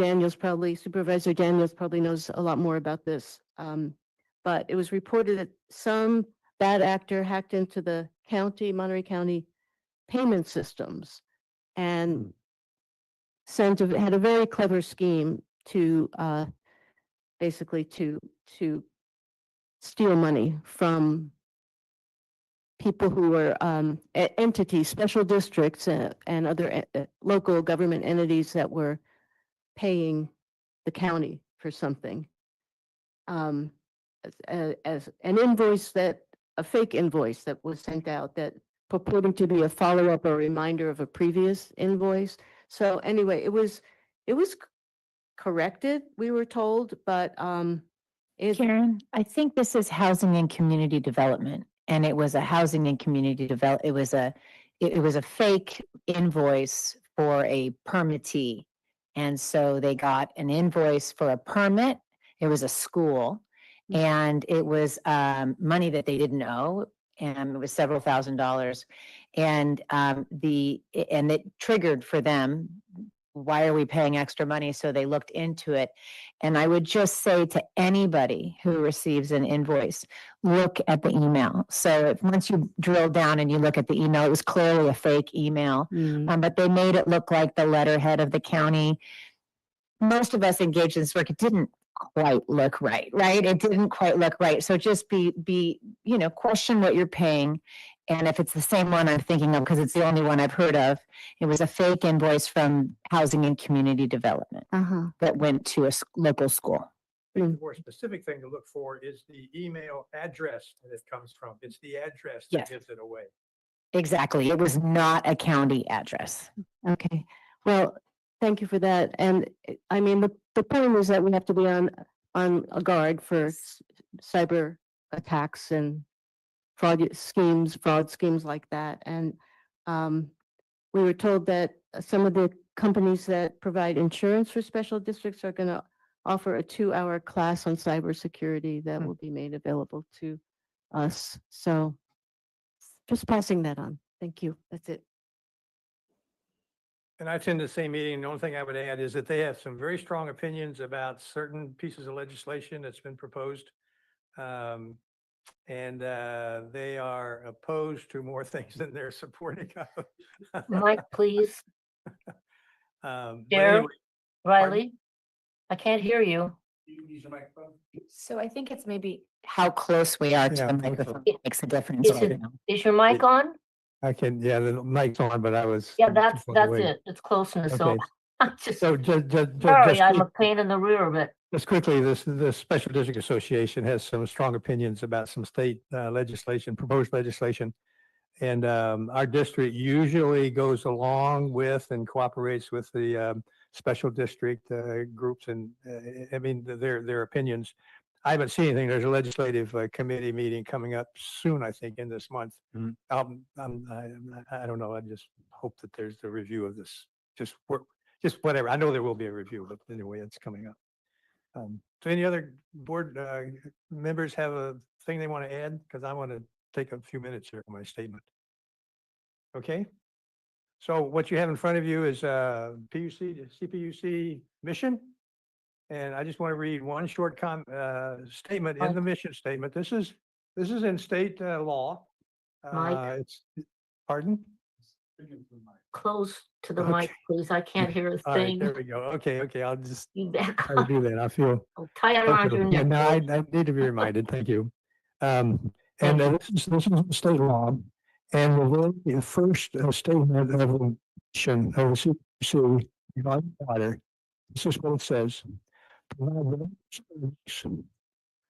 Daniels probably knows a lot more about this. But it was reported that some bad actor hacked into the Monterey County payment systems and had a very clever scheme to basically to steal money from people who were entities, special districts and other local government entities that were paying the county for something. As an invoice a fake invoice that was sent out that purporting to be a follow-up or reminder of a previous invoice. So anyway, it was corrected, we were told, but Karen, I think this is housing and community development, and it was a housing and community it was a fake invoice for a permittee. And so they got an invoice for a permit. It was a school and it was money that they didn't owe. And it was several $1,000s. And and it triggered for them, why are we paying extra money? So they looked into it. And I would just say to anybody who receives an invoice, look at the email. So once you drill down and you look at the email, it was clearly a fake email, but they made it look like the letterhead of the county. Most of us engaged in this work, it didn't quite look right? It didn't quite look right. So just question what you're paying. And if it's the same one I'm thinking of, because it's the only one I've heard of, it was a fake invoice from Housing and Community Development that went to a local school. The more specific thing to look for is the email address that it comes from. It's the address that Yes. gives it away. Exactly. It was not a county address. Okay, well, thank you for that. And I mean, the point is that we have to be on a guard for cyber attacks and fraud schemes like that. And we were told that some of the companies that provide insurance for special districts are going to offer a 2-hour class on cybersecurity that will be made available to us. So just passing that on. Thank you. That's it. And I attended the same meeting. The only thing I would add is that they have some very strong opinions about certain pieces of legislation that's been proposed. And they are opposed to more things than they're supporting of. Mike, please. But Derek, anyway, Riley, I can't hear you. Use your microphone. So I think it's maybe how close we are to Yeah, the okay. microphone makes a difference. Is your mic on? I can, yeah, the mic's on, but I was. Yeah, too that's far away. it. It's closeness. So Okay. I'm just So sorry, I'm a pain in the rear, but just quickly, the Special District Association has some strong opinions about some state legislation, proposed legislation. And our district usually goes along with and cooperates with the special district groups and I mean, their opinions. I haven't seen anything. There's a legislative committee meeting coming up soon, I think, in this month. I don't know. I just hope that there's a review of this. Just whatever. I know there will be a review, but anyway, it's coming up. So any other board members have a thing they want to add? Because I want to take a few minutes here for my statement. Okay. So what you have in front of you is CPUC mission. And I just want to read one short statement in the mission statement. This is in state law. Mike? It's, pardon? Close to the Okay. mic, please. I can't hear a All right, thing. there we go. Okay, I'll just You back try to do that. I feel. Oh, tie it around Okay, your yeah, neck. no, I please. need to be reminded. Thank you. And Thank you. this is state law. And the first statement of the mission of the CPC regarding water, this is what it says. Provide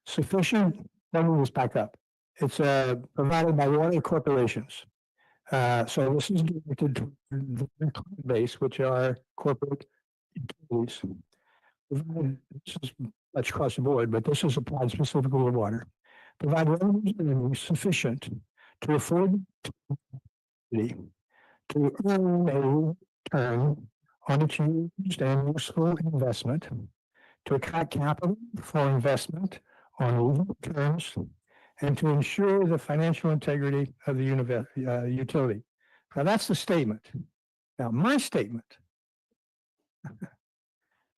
sufficient, let me just back up. It's provided by water corporations. So this is directed to the client base, which are corporate utilities. This is much across the board, but this is applied specifically to water. Provide revenues sufficient to afford to earn a return on its used and useful investment, to attract capital for investment on reasonable terms, and to ensure the financial integrity of the utility. Now, that's the statement. Now, my statement,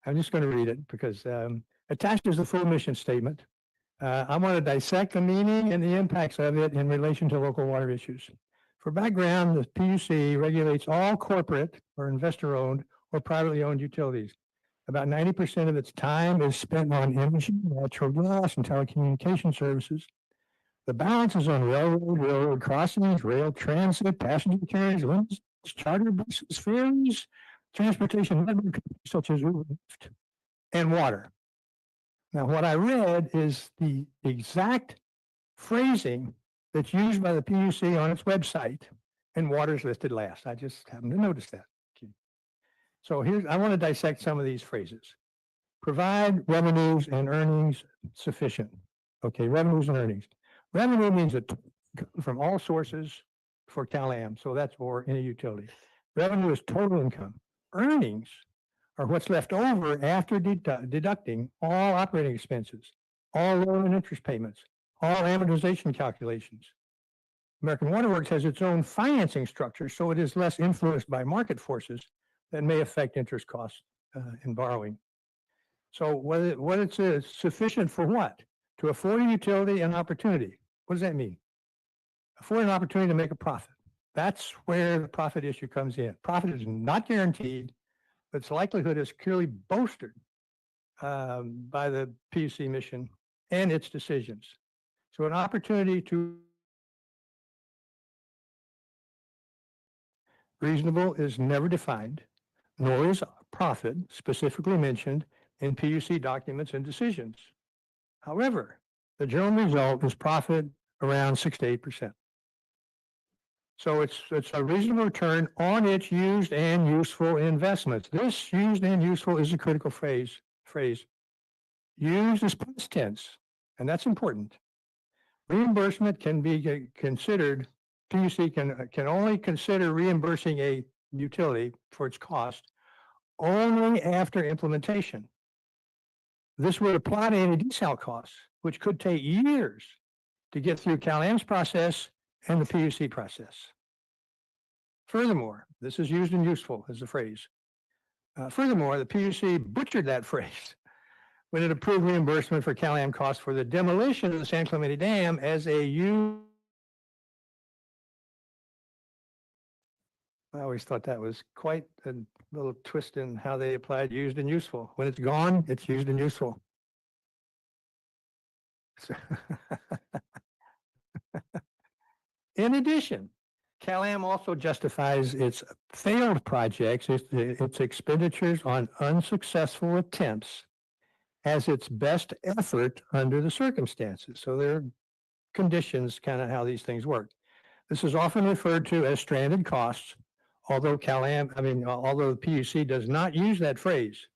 I'm just going to read it because attached is the full mission statement. I want to dissect the meaning and the impacts of it in relation to local water issues. For background, the PUC regulates all corporate or investor-owned or privately owned utilities. About 90% of its time is spent on energy, natural gas, and telecommunication services. The balance is on railroad crossings, rail transit, passenger carriers, limousines, charter buses, ferries, transportation network such as Uber, Lyft, and water. Now, what I read is the exact phrasing that's used by the PUC on its website, and water is listed last. I just happened to notice that. Okay. So I want to dissect some of these phrases. Provide revenues and earnings sufficient. Okay, revenues and earnings. Revenue means that from all sources for CalAm, so that's or any utility. Revenue is total income. Earnings are what's left over after deducting all operating expenses, all loan and interest payments, all amortization calculations. American Water Works has its own financing structure, so it is less influenced by market forces that may affect interest costs in borrowing. So what it's sufficient for what? To afford a utility an opportunity. What does that mean? Afford an opportunity to make a profit. That's where the profit issue comes in. Profit is not guaranteed, but its likelihood is clearly bolstered by the PUC mission and its decisions. So an opportunity to reasonable is never defined, nor is profit specifically mentioned in PUC documents and decisions. However, the general result is profit around 6 to 8%. So it's a reasonable return on its used and useful investments. This used and useful is a critical phrase. Used is past tense, and that's important. Reimbursement can be considered, PUC can only consider reimbursing a utility for its cost only after implementation. This would apply to any desal costs, which could take years to get through CalAm's process and the PUC process. Furthermore, this is used and useful as a phrase. Furthermore, the PUC butchered that phrase when it approved reimbursement for CalAm costs for the demolition of the San Clemente Dam as a I always thought that was quite a little twist in how they applied used and useful. When it's gone, it's used and useful. In addition, CalAm also justifies its failed projects, its expenditures on unsuccessful attempts as its best effort under the circumstances. So there are conditions, kind of how these things work. This is often referred to as stranded costs, although the PUC does not use that phrase.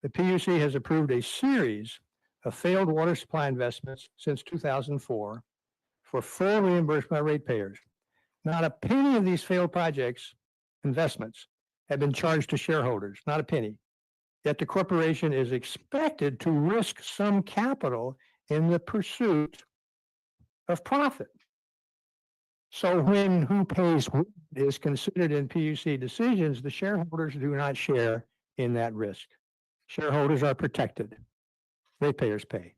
The PUC has approved a series of failed water supply investments since 2004 for full reimbursement by ratepayers. Not a penny of these failed projects, investments, have been charged to shareholders, not a penny. Yet the corporation is expected to risk some capital in the pursuit of profit. So when who pays what is considered in PUC decisions, the shareholders do not share in that risk. Shareholders are protected. Ratepayers pay.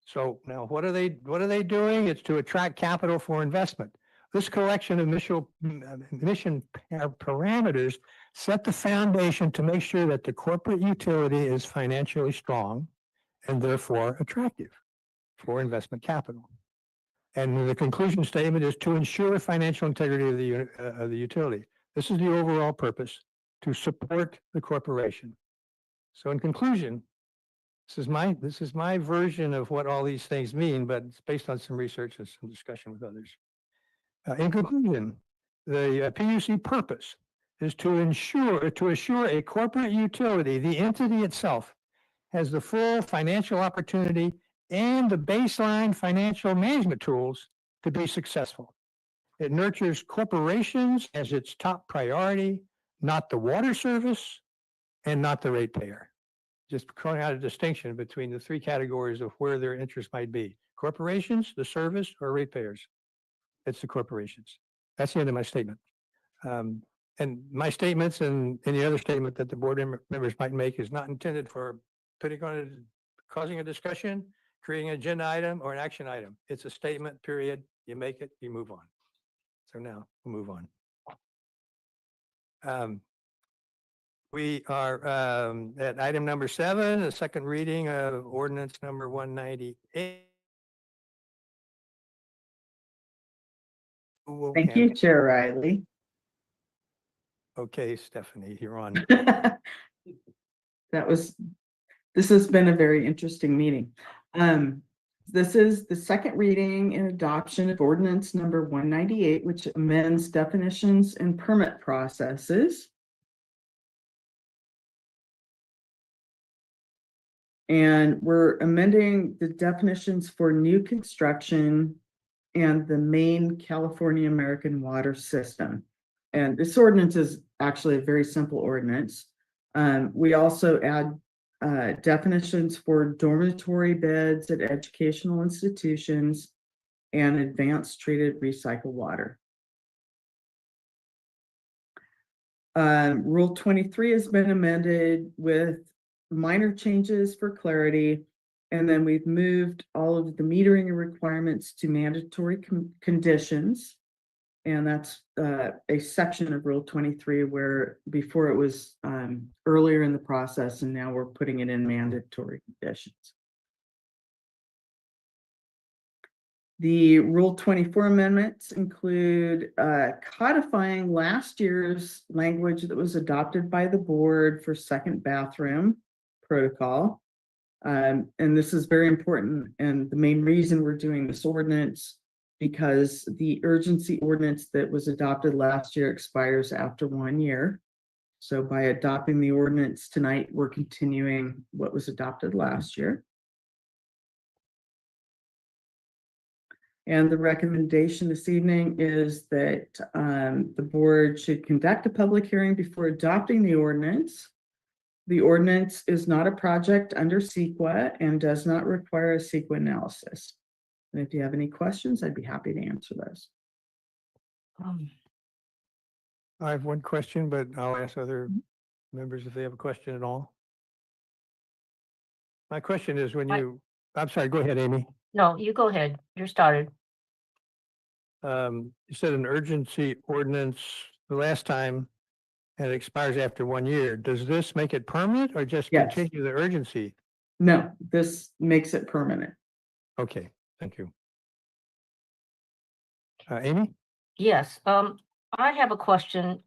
So now what are they doing? It's to attract capital for investment. This collection of mission parameters set the foundation to make sure that the corporate utility is financially strong and therefore attractive for investment capital. And the conclusion statement is to ensure financial integrity of the utility. This is the overall purpose, to support the corporation. So in conclusion, this is my version of what all these things mean, but it's based on some research and some discussion with others. In conclusion, the PUC purpose is to assure a corporate utility, the entity itself, has the full financial opportunity and the baseline financial management tools to be successful. It nurtures corporations as its top priority, not the water service and not the ratepayer. Just calling out a distinction between the three categories of where their interest might be. Corporations, the service, or ratepayers. It's the corporations. That's the end of my statement. And my statements and any other statement that the board members might make is not intended for causing a discussion, creating an agenda item or an action item. It's a statement, period. You make it, you move on. So now we'll move on. We are at item number 7, the second reading of ordinance number 198. Thank you, Chair Riley. Okay, Stephanie, you're on. This has been a very interesting meeting. This is the second reading and adoption of ordinance number 198, which amends definitions and permit processes. And we're amending the definitions for new construction and the main California American water system. And this ordinance is actually a very simple ordinance. We also add definitions for dormitory beds at educational institutions and advanced treated recycled water. Rule 23 has been amended with minor changes for clarity. And then we've moved all of the metering requirements to mandatory conditions. And that's a section of Rule 23 where before it was earlier in the process, and now we're putting it in mandatory conditions. The Rule 24 amendments include codifying last year's language that was adopted by the board for second bathroom protocol. And this is very important. And the main reason we're doing this ordinance, because the urgency ordinance that was adopted last year expires after 1 year. So by adopting the ordinance tonight, we're continuing what was adopted last year. And the recommendation this evening is that the board should conduct a public hearing before adopting the ordinance. The ordinance is not a project under CEQA and does not require a CEQA analysis. And if you have any questions, I'd be happy to answer those. I have one question, but I'll ask other members if they have a question at all. My question is I'm sorry, go ahead, Amy. No, you go ahead. You're started. You said an urgency ordinance the last time and it expires after 1 year. Does this make it permanent or just Yes. continue the urgency? No, this makes it permanent. Okay, thank you. Amy? Yes, I have a question.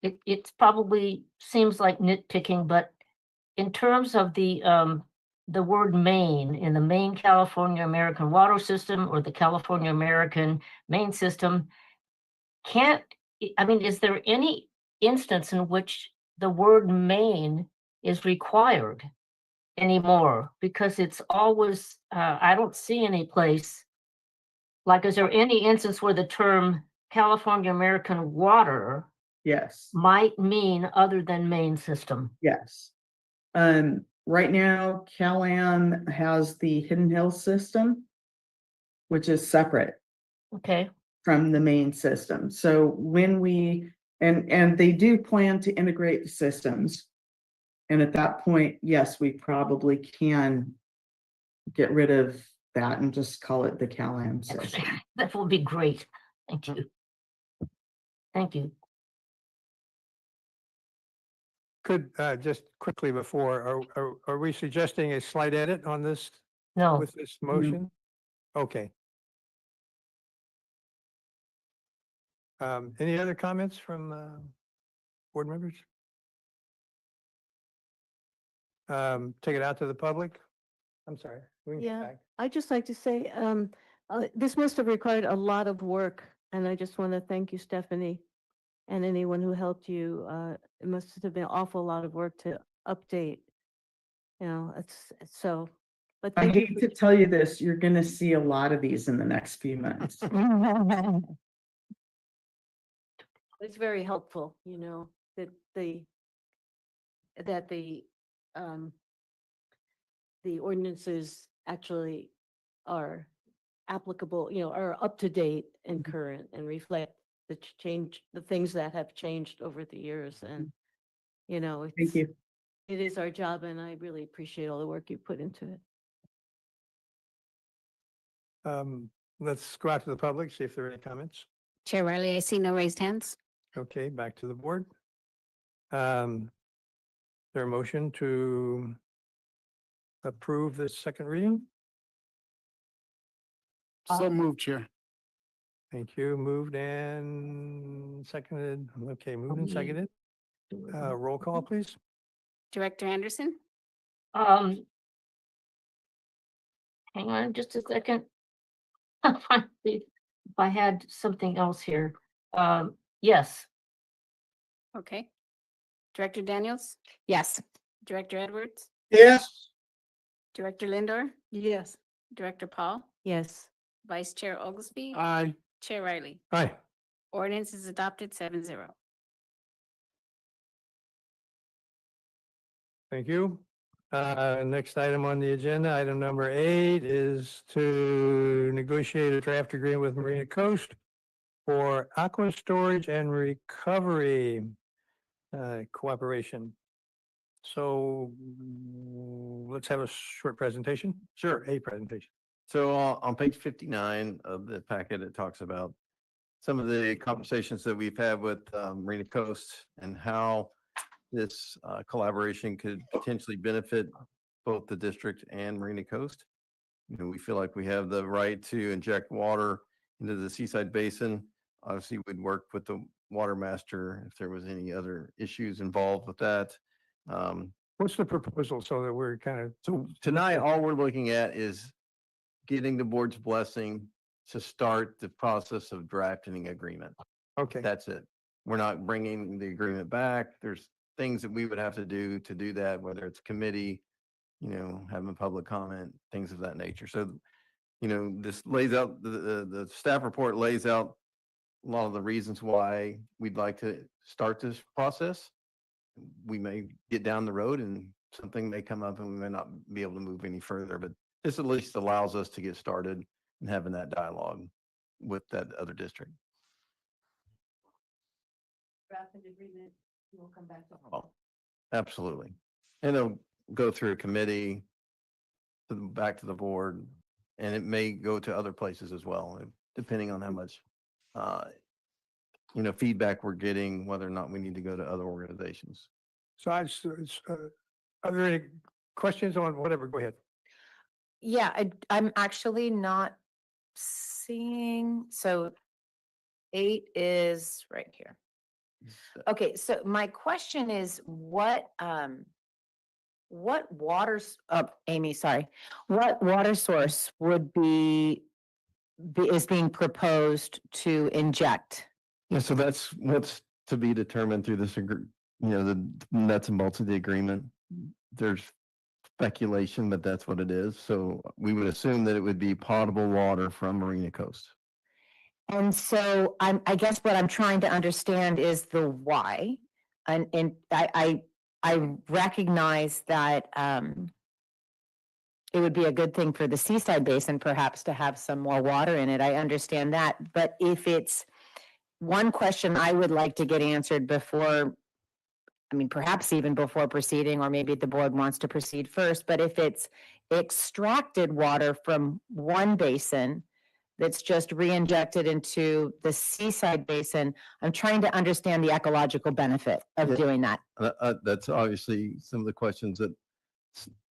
It probably seems like nitpicking, but in terms of the word main in the main California American water system or the California American main system, is there any instance in which the word main is required anymore? Because it's always, I don't see any place. Like, is there any instance where the term California American water might mean other than main system? Yes. Right now, CalAm has the Hidden Hills system, which is separate. Okay. from the main system. So when we, and they do plan to integrate the systems. And at that point, yes, we probably can get rid of that and just call it the CalAm system. That will be great. Thank you. Thank you. Could, just quickly before, are we suggesting a slight edit on this No, with this motion? Okay. Any other comments from board members? Take it out to the public? I'm sorry. we can get Yeah, back. I'd just like to say, this must have required a lot of work, and I just want to thank you, Stephanie, and anyone who helped you. It must have been an awful lot of work to update. You know, it's so, but I thank you. hate to tell you this, you're gonna see a lot of these in the next few months. It's very helpful, you know, that the ordinances actually are applicable, you know, are up to date and current and reflect the change, the things that have changed over the years. And, you know, Thank you. it is our job, and I really appreciate all the work you put into it. Let's go out to the public, see if there are any comments. Chair Riley, I see no raised hands. Okay, back to the board. There a motion to approve this second reading? So moved, Chair. Thank you. Moved and seconded. Okay, moved and seconded. Roll call, please. Director Anderson, hang on just a second. If I had something else here. Yes, okay. Director Daniels, Yes. Director Edwards, Yes. Director Lindor, Yes. Director Paul, Yes. Vice Chair Oglesby, Aye. Chair Riley. Aye. Ordinance is adopted 7-0. Thank you. Next item on the agenda, item number 8 is to negotiate a draft agreement with Marina Coast for aqua storage and recovery cooperation. So let's have a short presentation. Sure. A presentation. So on page 59 of the packet, it talks about some of the conversations that we've had with Marina Coast and how this collaboration could potentially benefit both the district and Marina Coast. You know, we feel like we have the right to inject water into the Seaside Basin. Obviously, we'd work with the water master if there was any other issues involved with that. What's the proposal so that we're kind of, So tonight, all we're looking at is getting the board's blessing to start the process of drafting an agreement. okay, That's it. We're not bringing the agreement back. There's things that we would have to do that, whether it's committee, you know, having public comment, things of that nature. So, you know, this lays out, the staff report lays out a lot of the reasons why we'd like to start this process. We may get down the road and something may come up and we may not be able to move any further, but this at least allows us to get started and having that dialogue with that other district. Drafted agreement, we'll come back to. Oh, absolutely. And it'll go through a committee, back to the board, and it may go to other places as well, depending on how much, you know, feedback we're getting, whether or not we need to go to other organizations. so are there any questions on whatever? Go ahead. Yeah, I'm actually not seeing, so 8 is right here. Okay, so my question is what waters, Amy, sorry, what water source would is being proposed to inject? Yeah, so that's what's to be determined through this, you know, the nuts and bolts of the agreement. There's speculation, but that's what it is. So we would assume that it would be potable water from Marina Coast. And so I guess what I'm trying to understand is the why. And I recognize that it would be a good thing for the Seaside Basin perhaps to have some more water in it. I understand that. But if it's one question I would like to get answered before, I mean, perhaps even before proceeding, or maybe the board wants to proceed first, but if it's extracted water from one basin that's just re-injected into the Seaside Basin, I'm trying to understand the ecological benefit of Yeah. doing that. That's obviously some of the questions that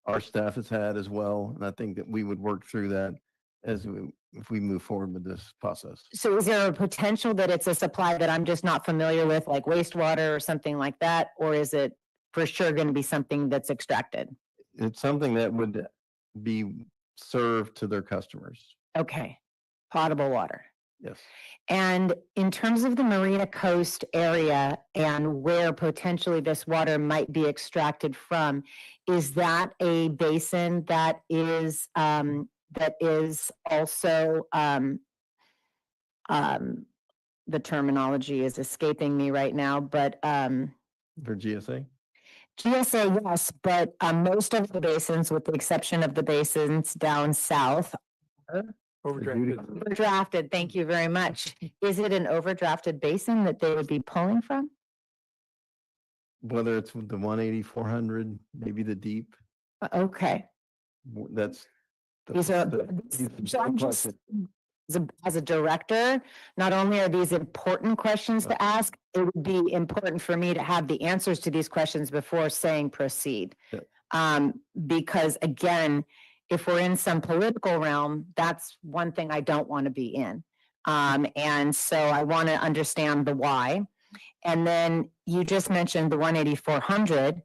our staff has had as well. And I think that we would work through that if we move forward with this process. So is there a potential that it's a supply that I'm just not familiar with, like wastewater or something like that? Or is it for sure going to be something that's extracted? It's something that would be served to their customers. Okay, potable water. Yes. And in terms of the Marina Coast area and where potentially this water might be extracted from, is that a basin that is also the terminology is escaping me right now, but For GSA? GSA, yes, but most of the basins, with the exception of the basins down south, Overdrafted. overdrafted. Thank you very much. Is it an overdrafted basin that they would be pulling from? Whether it's the 180, 400, maybe the deep, Okay. that's. These are, so I'm just, as a director, not only are these important questions to ask, it would be important for me to have the answers to these questions before saying proceed. Yeah. Because again, if we're in some political realm, that's one thing I don't want to be in. And so I want to understand the why. And then you just mentioned the 18400.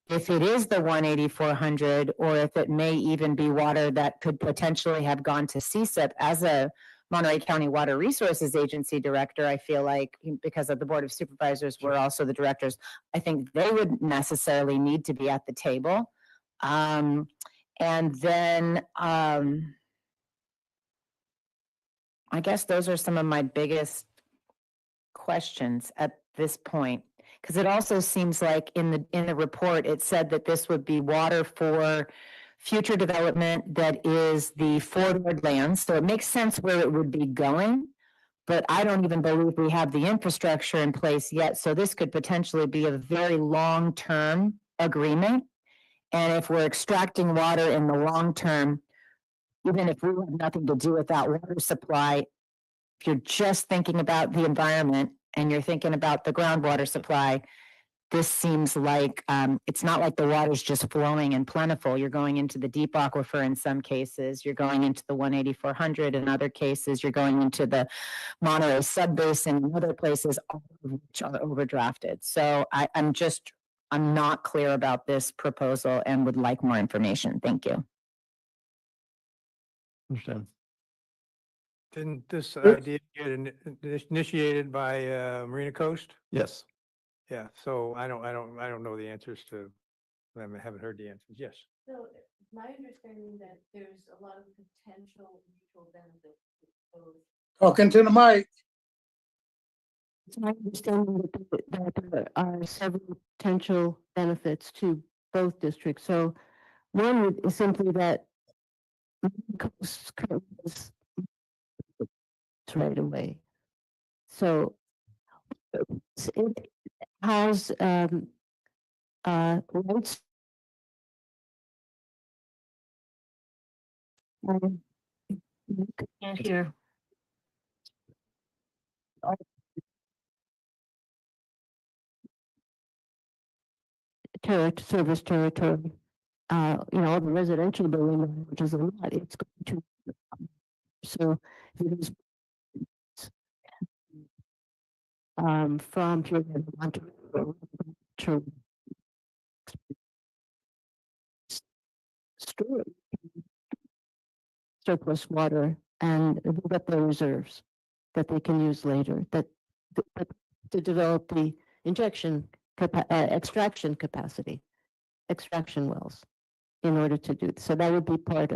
If it is the 18400, or if it may even be water that could potentially have gone to CSIP, as a Monterey County Water Resources Agency director, I feel like because of the Board of Supervisors, we're also the directors, I think they would necessarily need to be at the table. And then I guess those are some of my biggest questions at this point. Because it also seems like in the report, it said that this would be water for future development that is the forward lands. So it makes sense where it would be going, but I don't even believe we have the infrastructure in place yet. So this could potentially be a very long-term agreement. And if we're extracting water in the long term, even if we have nothing to do with that water supply, if you're just thinking about the environment and you're thinking about the groundwater supply, this seems like it's not like the water's just flowing and plentiful. You're going into the deep aquifer in some cases. You're going into the 18400 in other cases. You're going into the Monterey subbasin in other places, all of which are overdrafted. So I'm not clear about this proposal and would like more information. Thank you. Understand. Didn't this idea get initiated by Marina Coast? Yes. Yeah, so I don't know the answers to, I haven't heard the answers. Yes. So my understanding that there's a lot of potential mutual benefits. Talking to the mic. It's my understanding that there are several potential benefits to both districts. So one is simply that is right away. So it has rights. Can't hear. Service territory, all the residential building, which is a lot, it's going to. So it is from here to store surplus water and build up their reserves that they can use later, that to develop the extraction capacity, extraction wells in order to do. So that would be part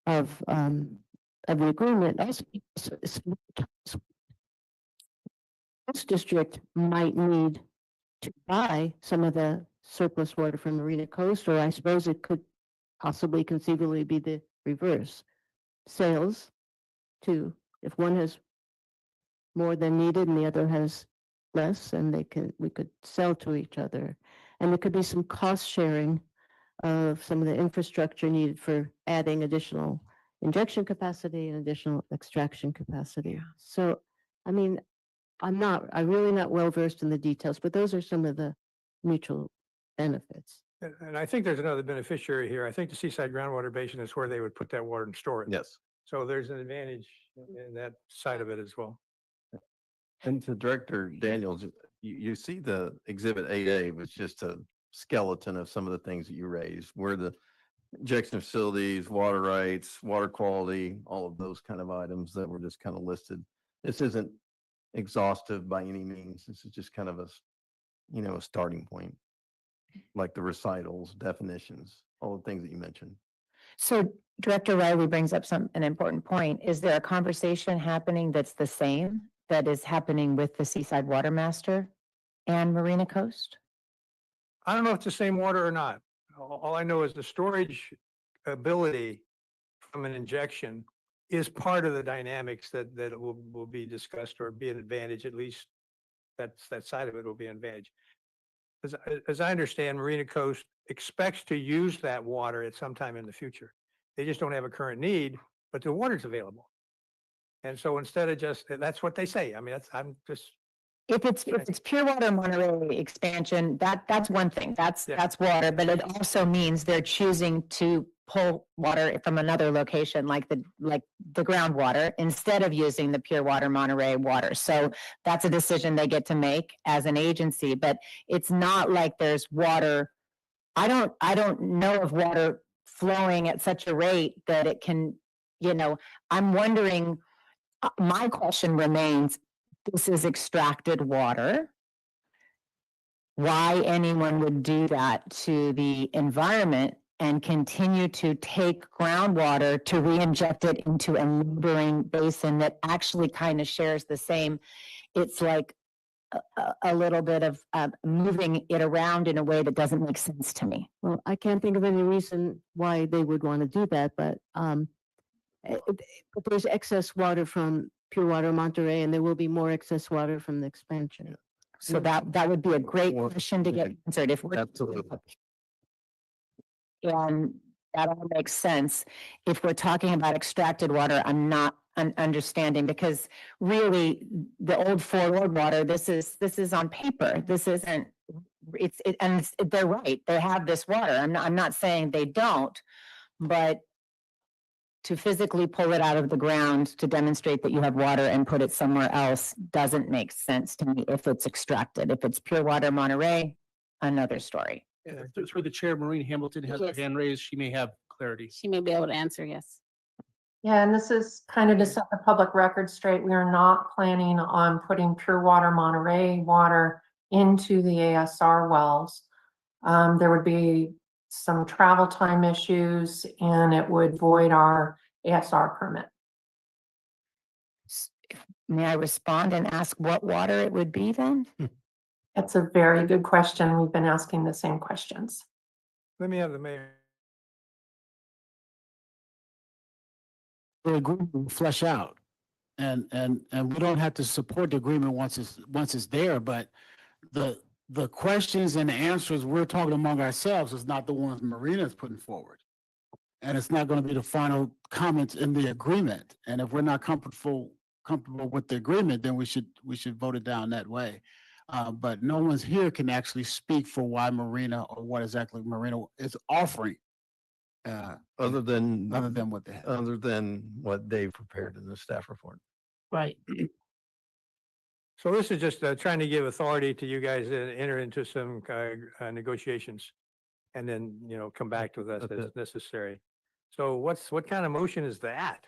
of the agreement. Also, this district might need to buy some of the surplus water from Marina Coast, or I suppose it could possibly conceivably be the reverse. Sales to, if one has more than needed and the other has less, and we could sell to each other. And there could be some cost sharing of some of the infrastructure needed for adding additional injection capacity and additional extraction capacity. So, I mean, I'm really not well versed in the details, but those are some of the mutual benefits. And I think there's another beneficiary here. I think the Seaside Groundwater Basin is where they would put that water and store it. Yes. So there's an advantage in that side of it as well. And to Director Daniels, you see the Exhibit 8A was just a skeleton of some of the things that you raised, where the injection facilities, water rights, water quality, all of those kind of items that were just kind of listed. This isn't exhaustive by any means. This is just kind of a starting point, like the recitals, definitions, all the things that you mentioned. So Director Riley brings up an important point. Is there a conversation happening that's the same that is happening with the Seaside Water Master and Marina Coast? I don't know if it's the same water or not. All I know is the storage ability from an injection is part of the dynamics that will be discussed or be an advantage, at least that side of it will be an advantage. As I understand, Marina Coast expects to use that water at some time in the future. They just don't have a current need, but the water's available. And so instead of that's what they say. I mean, I'm just. If it's pure water Monterey expansion, that's one thing. That's water, but it also means they're choosing to pull water from another location, like the groundwater, instead of using the pure water Monterey water. So that's a decision they get to make as an agency, but it's not like there's water. I don't know of water flowing at such a rate that it can, I'm wondering, my question remains, this is extracted water. Why anyone would do that to the environment and continue to take groundwater to re-inject it into a neighboring basin that actually kind of shares the same. It's like a little bit of moving it around in a way that doesn't make sense to me. Well, I can't think of any reason why they would want to do that, but there's excess water from pure water Monterey, and there will be more excess water from the expansion. So that would be a great question to get answered if we're. Absolutely. And that all makes sense. If we're talking about extracted water, I'm not understanding, because really the old Fort Ord water, this is on paper. This isn't, they're right. They have this water. I'm not saying they don't, but to physically pull it out of the ground to demonstrate that you have water and put it somewhere else doesn't make sense to me if it's extracted. If it's pure water Monterey, another story. Through the chair, Maureen Hamilton has her hand raised. She may have clarity. She may be able to answer, yes. Yeah, and this is kind of to set the public record straight. We are not planning on putting pure water Monterey water into the ASR wells. There would be some travel time issues and it would void our ASR permit. May I respond and ask what water it would be then? That's a very good question. We've been asking the same questions. Let me have the mayor. The agreement will flesh out. And we don't have to support the agreement once it's there, but the questions and the answers we're talking among ourselves is not the ones Marina's putting forward. And it's not going to be the final comments in the agreement. And if we're not comfortable with the agreement, then we should vote it down that way. But no one's here can actually speak for why Marina or what exactly Marina is offering. Other than what they have. Other than what Dave prepared in the staff report. Right. So this is just trying to give authority to you guys to enter into some negotiations and then, come back to us as necessary. So what kind of motion is that?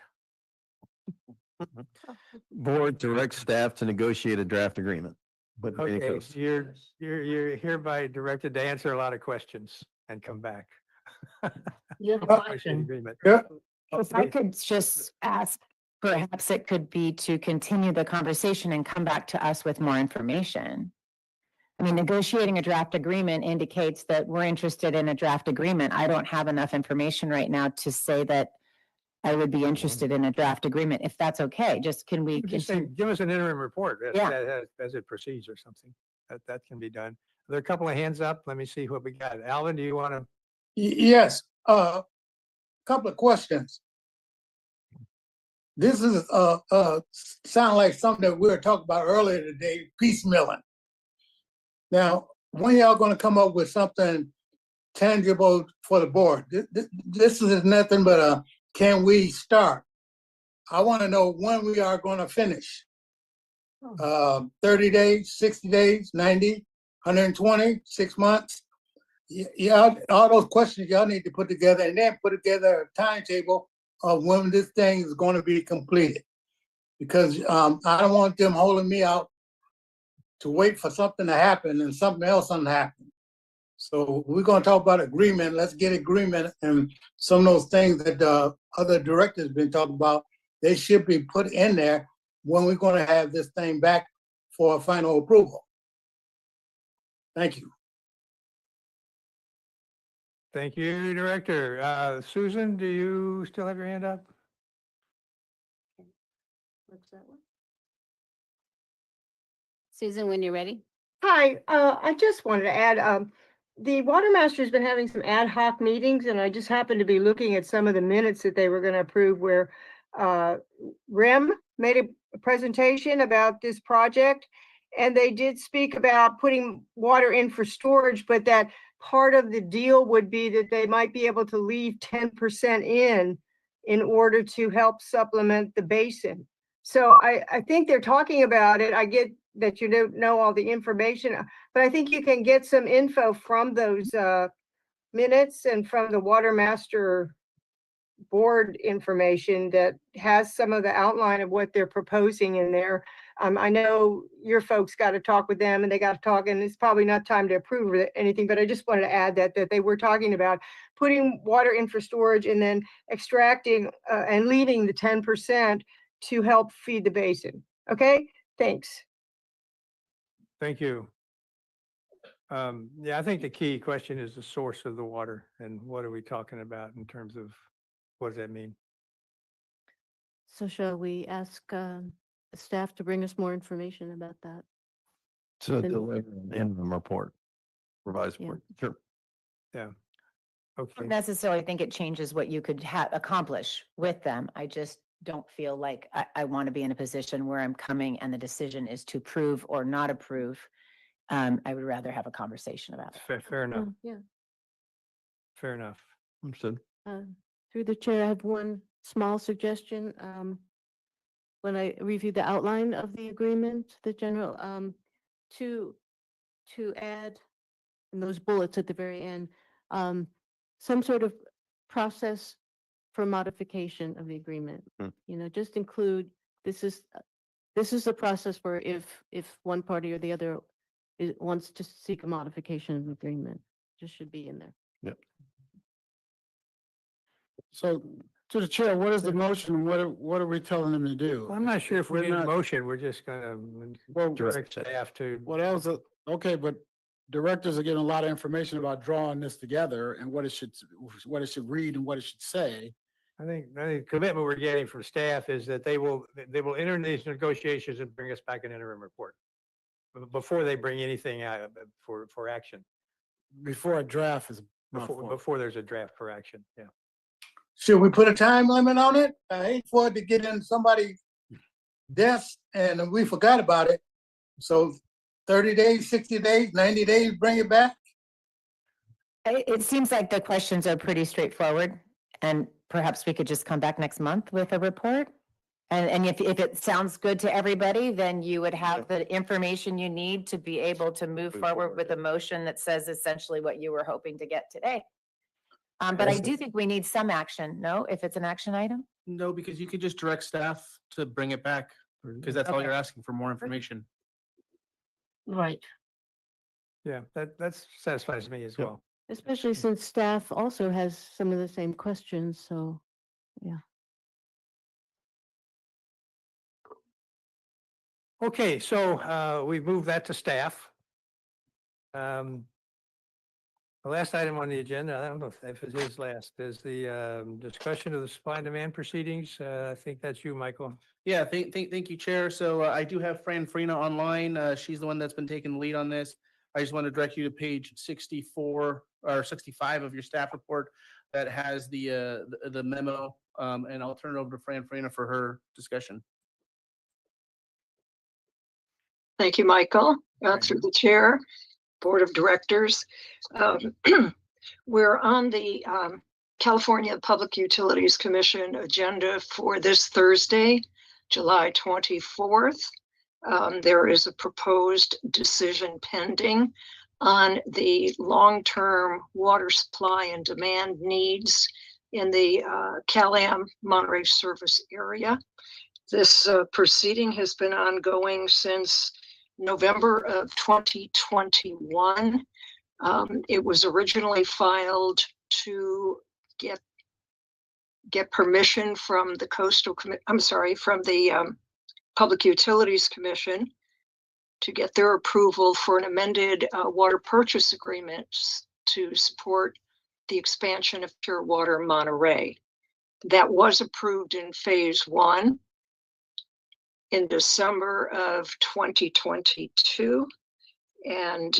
Board directs staff to negotiate a draft agreement. But Okay, you're hereby directed to answer a lot of questions and come back. You have a question. Agreement. Yeah, If I could just ask, perhaps it could be to continue the conversation and come back to us with more information. I mean, negotiating a draft agreement indicates that we're interested in a draft agreement. I don't have enough information right now to say that I would be interested in a draft agreement, if that's okay. Just can we? Just say, give us an interim report Yeah. as it proceeds or something. That can be done. There are a couple of hands up. Let me see what we got. Alvin, do you want to? Yes, couple of questions. This is, sound like something that we were talking about earlier today, piecemealing. Now, when y'all gonna come up with something tangible for the board? This is nothing but a, can we start? I wanna know when we are gonna finish. 30 days, 60 days, 90, 120, 6 months? Yeah, all those questions y'all need to put together and then put together a timetable of when this thing is going to be completed. Because I don't want them holding me out to wait for something to happen and something else doesn't happen. So we're going to talk about agreement. Let's get agreement, and some of those things that the other directors been talking about, they should be put in there when we're going to have this thing back for a final approval. Thank you. Thank you, Director. Susan, do you still have your hand up? Susan, when you're ready. Hi, I just wanted to add, the water master's been having some ad hoc meetings, and I just happened to be looking at some of the minutes that they were going to approve where REM made a presentation about this project, and they did speak about putting water in for storage, but that part of the deal would be that they might be able to leave 10% in order to help supplement the basin. So I think they're talking about it. I get that you don't know all the information, but I think you can get some info from those minutes and from the water master board information that has some of the outline of what they're proposing in there. I know your folks got to talk with them and they got to talk, and it's probably not time to approve anything, but I just wanted to add that they were talking about putting water in for storage and then extracting and leaving the 10% to help feed the basin. Okay, thanks. Thank you. Yeah, I think the key question is the source of the water and what are we talking about in terms of what does that mean? So shall we ask staff to bring us more information about that? To Then- deliver an interim report, revised Yeah. report. Sure. Yeah. I Okay. don't necessarily think it changes what you could accomplish with them. I just don't feel like I want to be in a position where I'm coming and the decision is to approve or not approve. I would rather have a conversation about it. Fair enough. Yeah. Fair enough. Understood. Through the chair, I have one small suggestion. When I review the outline of the agreement, the general, to add in those bullets at the very end, some sort of process for modification of the agreement. You know, just include, this is the process for if one party or the other wants to seek a modification of the agreement. Just should be in there. Yep. So to the chair, what is the motion? What are we telling them to do? Well, I'm not sure if we We're need a not- motion. We're just gonna Well, direct staff to. What else? Okay, but directors are getting a lot of information about drawing this together and what it should read and what it should say. I think the commitment we're getting from staff is that they will enter into these negotiations and bring us back an interim report before they bring anything out for action, Before a draft is brought forward. before there's a draft for action. Yeah. Should we put a time limit on it? I hate for it to get in somebody's desk and we forgot about it. So 30 days, 60 days, 90 days, bring it back? It seems like the questions are pretty straightforward, and perhaps we could just come back next month with a report. And if it sounds good to everybody, then you would have the information you need to be able to move forward with a motion that says essentially what you were hoping to get today. But I do think we need some action, no, if it's an action item? No, because you could just direct staff to bring it back, because that's all Okay. you're asking for, more information. Right. Yeah, that satisfies me as Yep. well. Especially since staff also has some of the same questions, so, yeah. Okay, so we've moved that to staff. The last item on the agenda, I don't know if it is last, is the discussion of the supply and demand proceedings. I think that's you, Michael. Yeah, thank you, Chair. So I do have Fran Farina online. She's the one that's been taking the lead on this. I just want to direct you to page 64 or 65 of your staff report that has the memo. And I'll turn it over to Fran Farina for her discussion. Thank you, Michael. Through the chair, board of directors. We're on the California Public Utilities Commission agenda for this Thursday, July 24th. There is a proposed decision pending on the long-term water supply and demand needs in the Cal-Am Monterey service area. This proceeding has been ongoing since November of 2021. It was originally filed to get permission from the from the Public Utilities Commission to get their approval for an amended water purchase agreement to support the expansion of Pure Water Monterey. That was approved in phase 1 in December of 2022. And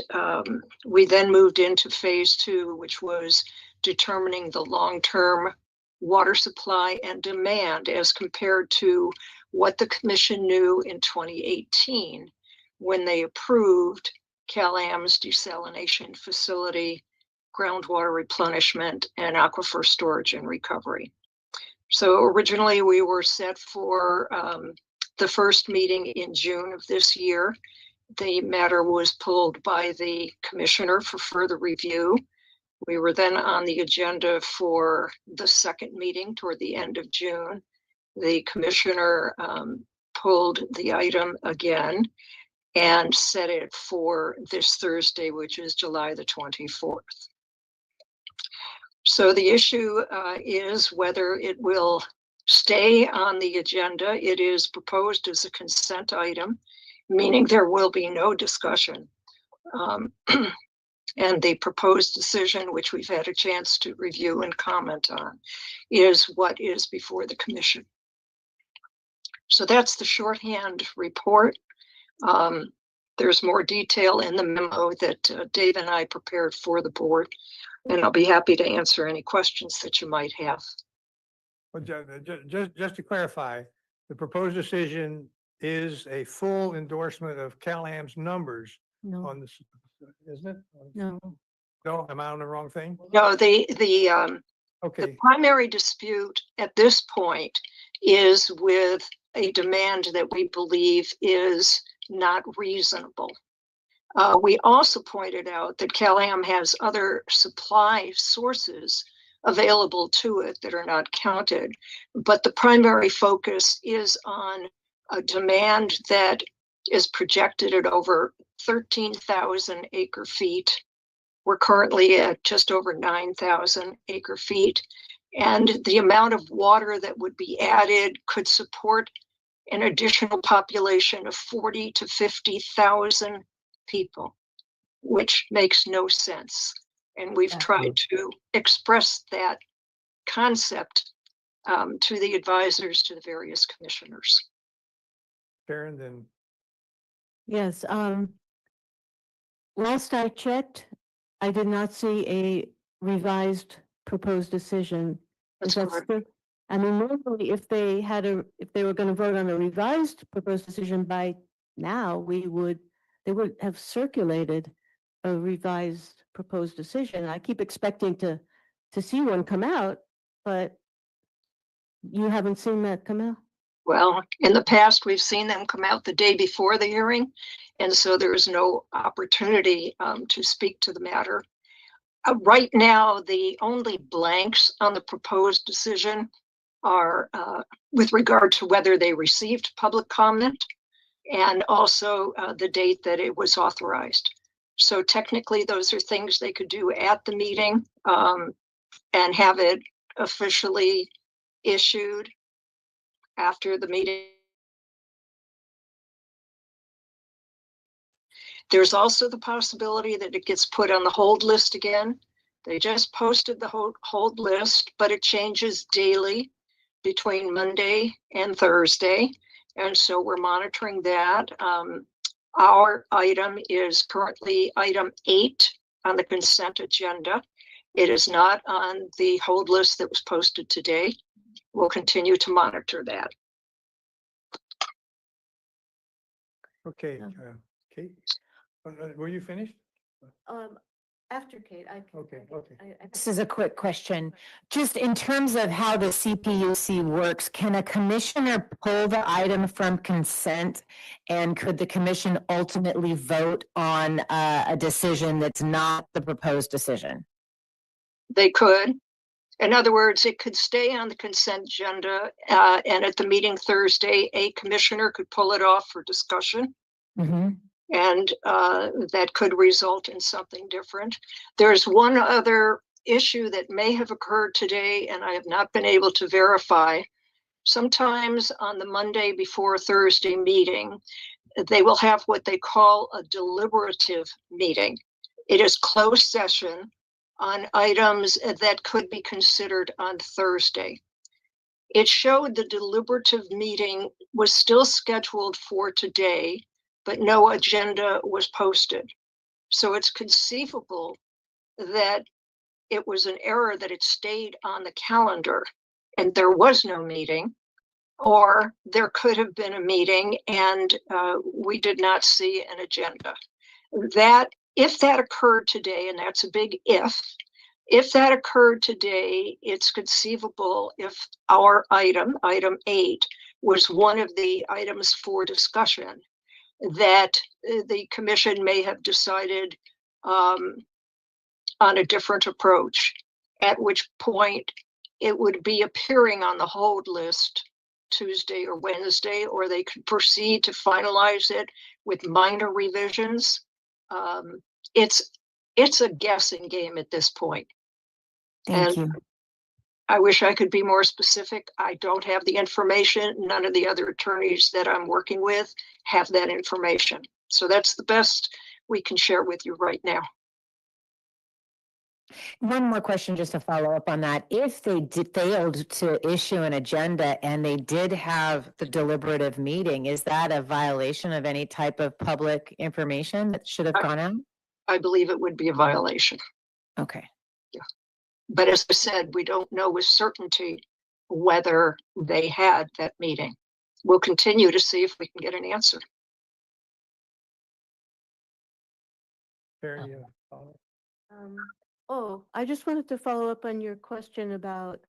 we then moved into phase 2, which was determining the long-term water supply and demand as compared to what the commission knew in 2018 when they approved Cal-Am's desalination facility, groundwater replenishment, and aquifer storage and recovery. So originally we were set for the first meeting in June of this year. The matter was pulled by the commissioner for further review. We were then on the agenda for the second meeting toward the end of June. The commissioner pulled the item again and set it for this Thursday, which is July the 24th. So the issue is whether it will stay on the agenda. It is proposed as a consent item, meaning there will be no discussion. And the proposed decision, which we've had a chance to review and comment on, is what is before the commission. So that's the shorthand report. There's more detail in the memo that Dave and I prepared for the board, and I'll be happy to answer any questions that you might have. Well, just to clarify, the proposed decision is a full endorsement of Cal-Am's numbers No, on this, isn't it? no. No, am I on the wrong thing? No, the Okay, primary dispute at this point is with a demand that we believe is not reasonable. We also pointed out that Cal-Am has other supply sources available to it that are not counted, but the primary focus is on a demand that is projected at over 13,000 acre feet. We're currently at just over 9,000 acre feet, and the amount of water that would be added could support an additional population of 40 to 50,000 people, which makes no sense. And we've tried to express that concept to the advisors to the various commissioners. Karen, then. Yes, last I checked, I did not see a revised proposed decision. That's Is that correct. still? I mean, normally if they were going to vote on a revised proposed decision by now, they would have circulated a revised proposed decision. I keep expecting to see one come out, but you haven't seen that come out? Well, in the past, we've seen them come out the day before the hearing, and so there is no opportunity to speak to the matter. Right now, the only blanks on the proposed decision are with regard to whether they received public comment and also the date that it was authorized. So technically, those are things they could do at the meeting and have it officially issued after the meeting. There's also the possibility that it gets put on the hold list again. They just posted the hold list, but it changes daily between Monday and Thursday. And so we're monitoring that. Our item is currently item 8 on the consent agenda. It is not on the hold list that was posted today. We'll continue to monitor that. Okay, Kate, were you finished? After Kate, Okay, okay. This is a quick question. Just in terms of how the CPUC works, can a commissioner pull the item from consent? And could the commission ultimately vote on a decision that's not the proposed decision? They could. In other words, it could stay on the consent agenda, and at the meeting Thursday, a commissioner could pull it off for discussion. And that could result in something different. There's one other issue that may have occurred today, and I have not been able to verify. Sometimes on the Monday before Thursday meeting, they will have what they call a deliberative meeting. It is closed session on items that could be considered on Thursday. It showed the deliberative meeting was still scheduled for today, but no agenda was posted. So it's conceivable that it was an error that it stayed on the calendar and there was no meeting, or there could have been a meeting and we did not see an agenda. That, if that occurred today, and that's a big if that occurred today, it's conceivable if our item 8, was one of the items for discussion, that the commission may have decided on a different approach, at which point it would be appearing on the hold list Tuesday or Wednesday, or they could proceed to finalize it with minor revisions. It's a guessing game at this point. Thank you. I wish I could be more specific. I don't have the information. None of the other attorneys that I'm working with have that information. So that's the best we can share with you right now. One more question just to follow up on that. If they failed to issue an agenda and they did have the deliberative meeting, is that a violation of any type of public information that should have gone out? I believe it would be a violation. Okay. Yeah. But as I said, we don't know with certainty whether they had that meeting. We'll continue to see if we can get an answer. Very, I just wanted to follow up on your question about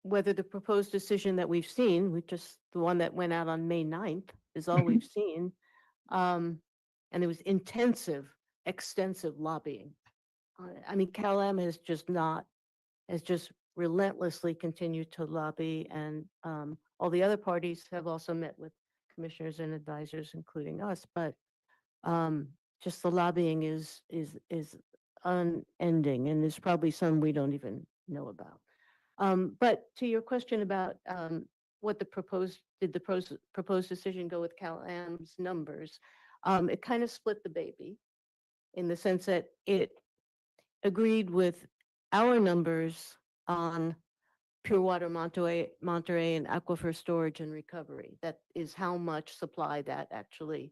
whether the proposed decision that we've seen, which is the one that went out on May 9th, is all we've seen. And there was extensive lobbying. I mean, CalAm has just relentlessly continued to lobby, and all the other parties have also met with commissioners and advisors, including us, but just the lobbying is unending, and there's probably some we don't even know about. But to your question about did the proposed decision go with CalAm's numbers? It kind of split the baby in the sense that it agreed with our numbers on pure water Monterey and aquifer storage and recovery. That is how much supply that actually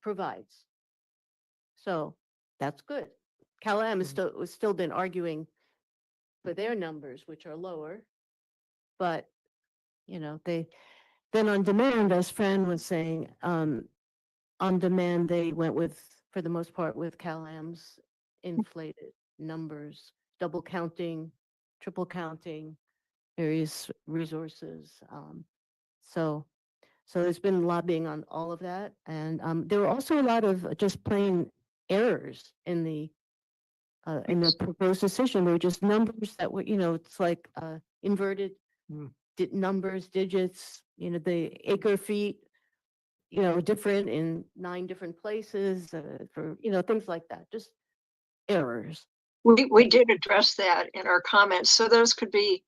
provides. So that's good. CalAm has still been arguing for their numbers, which are lower, but then on demand, as Fran was saying, on demand they went with, for the most part, with CalAm's inflated numbers, double counting, triple counting various resources. So there's been lobbying on all of that, and there were also a lot of just plain errors in the proposed decision. There were just numbers that were, it's like inverted numbers, digits, the acre feet, different in 9 different places for, things like that, just errors. We did address that in our comments. So those could be,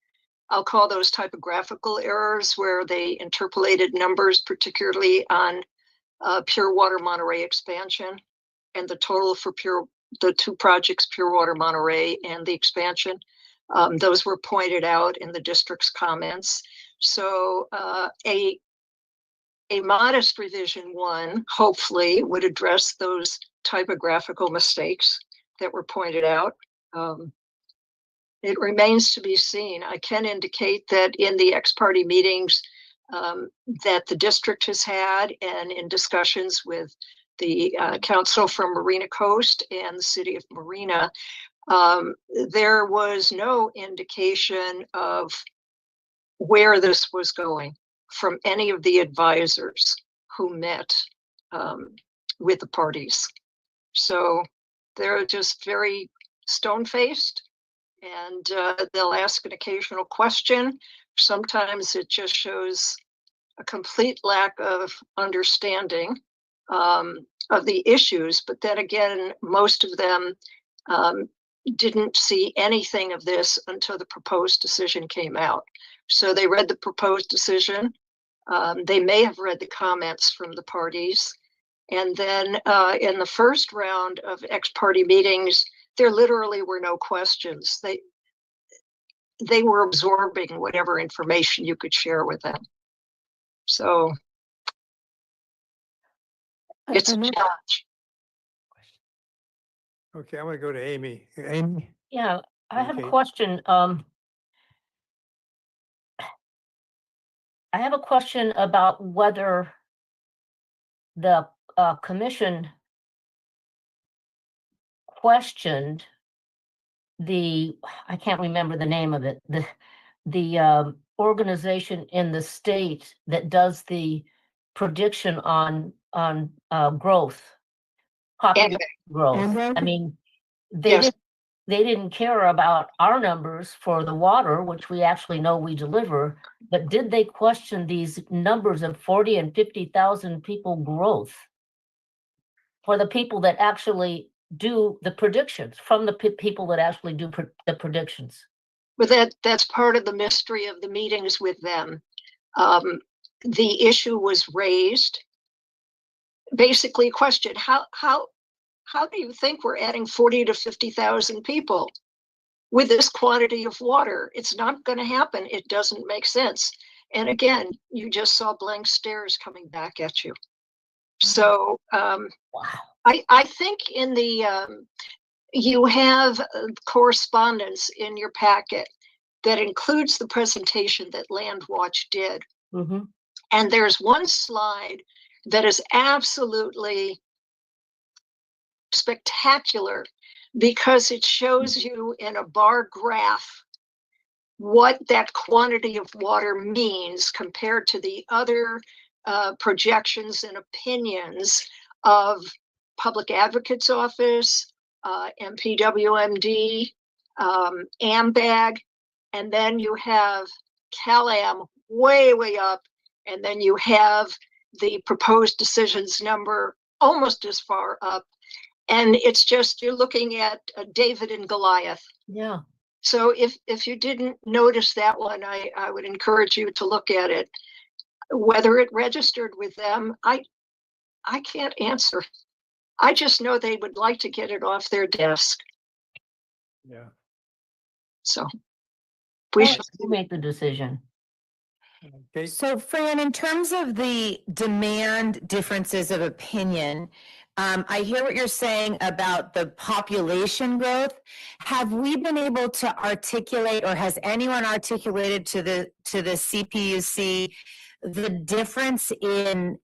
I'll call those typographical errors where they interpolated numbers, particularly on Pure Water Monterey expansion, and the total for the two projects, Pure Water Monterey and the expansion. Those were pointed out in the district's comments. So a modest revision one, hopefully, would address those typographical mistakes that were pointed out. It remains to be seen. I can indicate that in the ex-parte meetings that the district has had and in discussions with the council from Marina Coast and the city of Marina, there was no indication of where this was going from any of the advisors who met with the parties. So they're just very stone-faced, and they'll ask an occasional question. Sometimes it just shows a complete lack of understanding of the issues, but then again, most of them didn't see anything of this until the proposed decision came out. So they read the proposed decision. They may have read the comments from the parties. And then in the first round of ex-parte meetings, there literally were no questions. They were absorbing whatever information you could share with them. So it's a challenge. Okay, I'm gonna go to Amy. Amy? Yeah, I have a Okay. question. I have a question about whether the commission questioned I can't remember the name of it, the organization in the state that does the prediction on growth, population growth. I mean, Yes. they didn't care about our numbers for the water, which we actually know we deliver, but did they question these numbers of 40 and 50,000 people growth for the people that actually do the predictions, from the people that actually do the predictions? But that's part of the mystery of the meetings with them. The issue was raised. Basically, question: how do you think we're adding 40 to 50,000 people with this quantity of water? It's not going to happen. It doesn't make sense. And again, you just saw blank stares coming back at you. So I think in the you have correspondence in your packet that includes the presentation that Land Watch did. And there's one slide that is absolutely spectacular because it shows you in a bar graph what that quantity of water means compared to the other projections and opinions of Public Advocate's Office, MPWMD, AMBAG, and then you have CalAm way up, and then you have the proposed decisions number almost as far up. And it's just, you're looking at David and Goliath. Yeah. So if you didn't notice that one, I would encourage you to look at it. Whether it registered with them, I can't answer. I just know they would like to get it off their desk. Yeah. So we should make the decision. Okay. So Fran, in terms of the demand differences of opinion, I hear what you're saying about the population growth. Have we been able to articulate, or has anyone articulated to the CPUC the difference in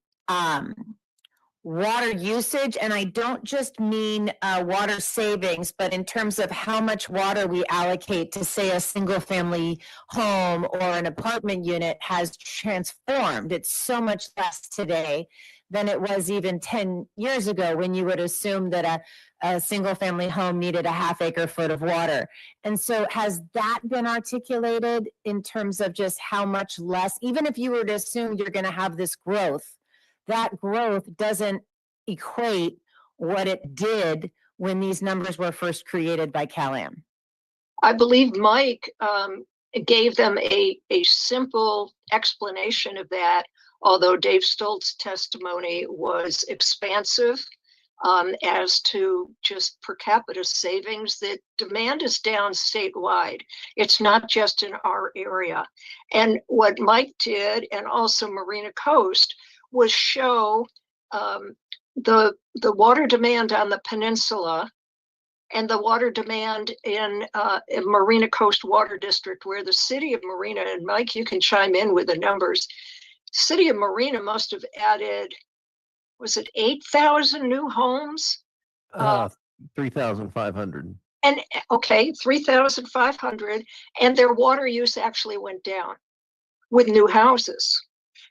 water usage? And I don't just mean water savings, but in terms of how much water we allocate to, say, a single family home or an apartment unit has transformed. It's so much less today than it was even 10 years ago, when you would assume that a single family home needed a half acre foot of water. And so has that been articulated in terms of just how much less, even if you were to assume you're going to have this growth, that growth doesn't equate what it did when these numbers were first created by CalAm? I believe Mike gave them a simple explanation of that, although Dave Stoltz's testimony was expansive as to just per capita savings. That demand is down statewide. It's not just in our area. And what Mike did, and also Marina Coast, was show the water demand on the peninsula and the water demand in Marina Coast Water District, where the city of Marina, and Mike, you can chime in with the numbers. City of Marina must have added, was it 8,000 new homes? 3,500. And okay, 3,500, and their water use actually went down with new houses.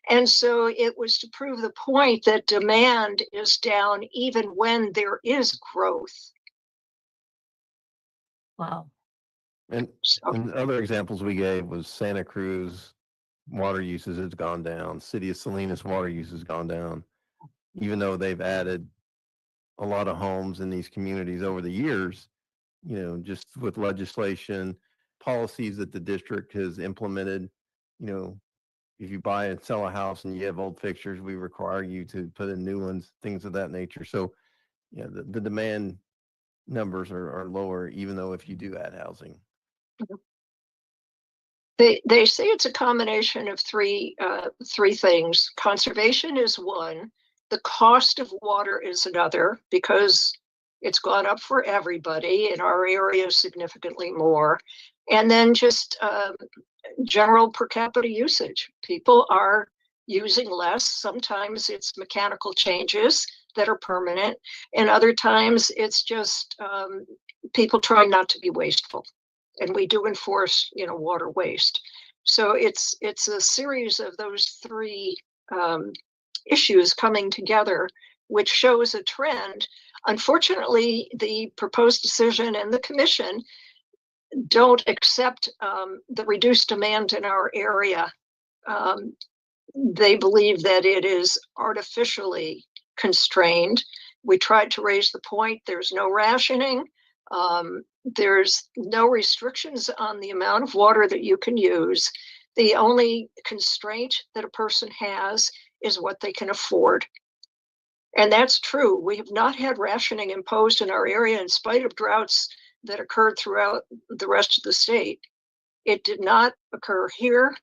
And so it was to prove the point that demand is down even when there is growth. Wow. And other examples we gave was Santa Cruz water usage has gone down. City of Salinas water use has gone down, even though they've added a lot of homes in these communities over the years, just with legislation, policies that the district has implemented. If you buy and sell a house and you have old fixtures, we require you to put in new ones, things of that nature. So, the demand numbers are lower, even though if you do add housing. They say it's a combination of three things. Conservation is one. The cost of water is another, because it's gone up for everybody. In our area, significantly more. And then just general per capita usage. People are using less. Sometimes it's mechanical changes that are permanent, and other times it's just people trying not to be wasteful. And we do enforce, water waste. So it's a series of those three issues coming together, which shows a trend. Unfortunately, the proposed decision and the commission don't accept the reduced demand in our area. They believe that it is artificially constrained. We tried to raise the point. There's no rationing. There's no restrictions on the amount of water that you can use. The only constraint that a person has is what they can afford. And that's true. We have not had rationing imposed in our area in spite of droughts that occurred throughout the rest of the state. It did not occur here.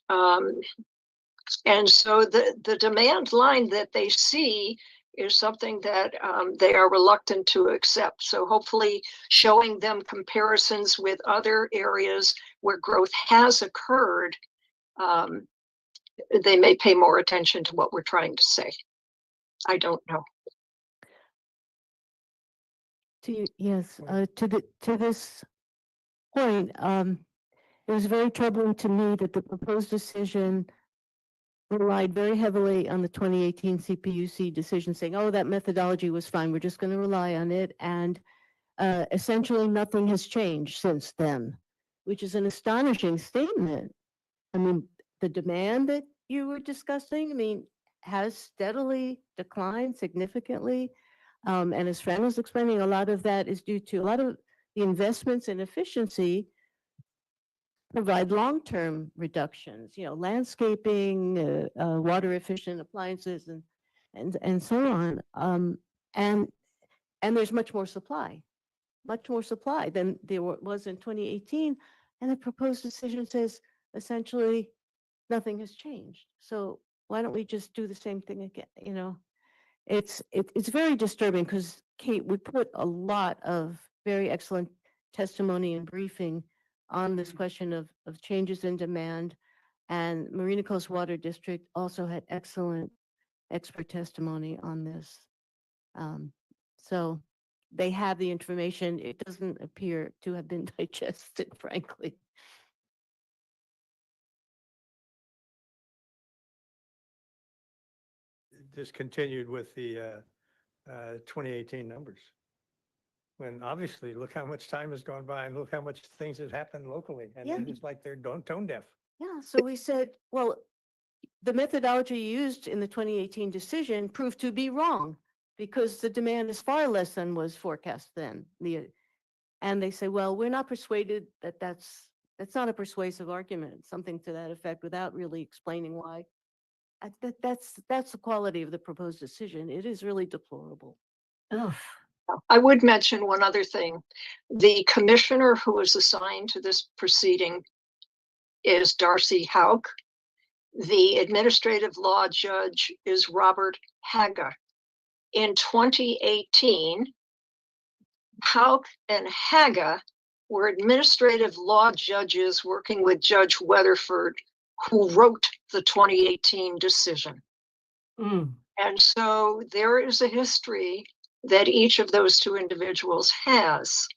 And so the demand line that they see is something that they are reluctant to accept. So hopefully showing them comparisons with other areas where growth has occurred, they may pay more attention to what we're trying to say. I don't know. Yes, to this point, it was very troubling to me that the proposed decision relied very heavily on the 2018 CPUC decision, saying, oh, that methodology was fine, we're just going to rely on it. And essentially nothing has changed since then, which is an astonishing statement. I mean, the demand that you were discussing, has steadily declined significantly. And as Fran was explaining, a lot of that is due to a lot of the investments in efficiency provide long-term reductions, landscaping, water efficient appliances, and so on. And there's much more supply than there was in 2018. And the proposed decision says essentially nothing has changed. So why don't we just do the same thing again? It's very disturbing because, Kate, we put a lot of very excellent testimony and briefing on this question of changes in demand. And Marina Coast Water District also had excellent expert testimony on this. So they have the information. It doesn't appear to have been digested, frankly. Discontinued with the 2018 numbers. When obviously, look how much time has gone by and look how much things have happened locally. And Yeah. it's like they're tone deaf. Yeah, so we said, well, the methodology used in the 2018 decision proved to be wrong because the demand is far less than was forecast then. And they say, well, we're not persuaded that that's That's not a persuasive argument, something to that effect, without really explaining why. That's the quality of the proposed decision. It is really deplorable. Ugh. I would mention one other thing. The commissioner who was assigned to this proceeding is Darcy Hauk. The administrative law judge is Robert Haga. In 2018, Hauk and Haga were administrative law judges working with Judge Weatherford, who wrote the 2018 decision. And so there is a history that each of those two individuals has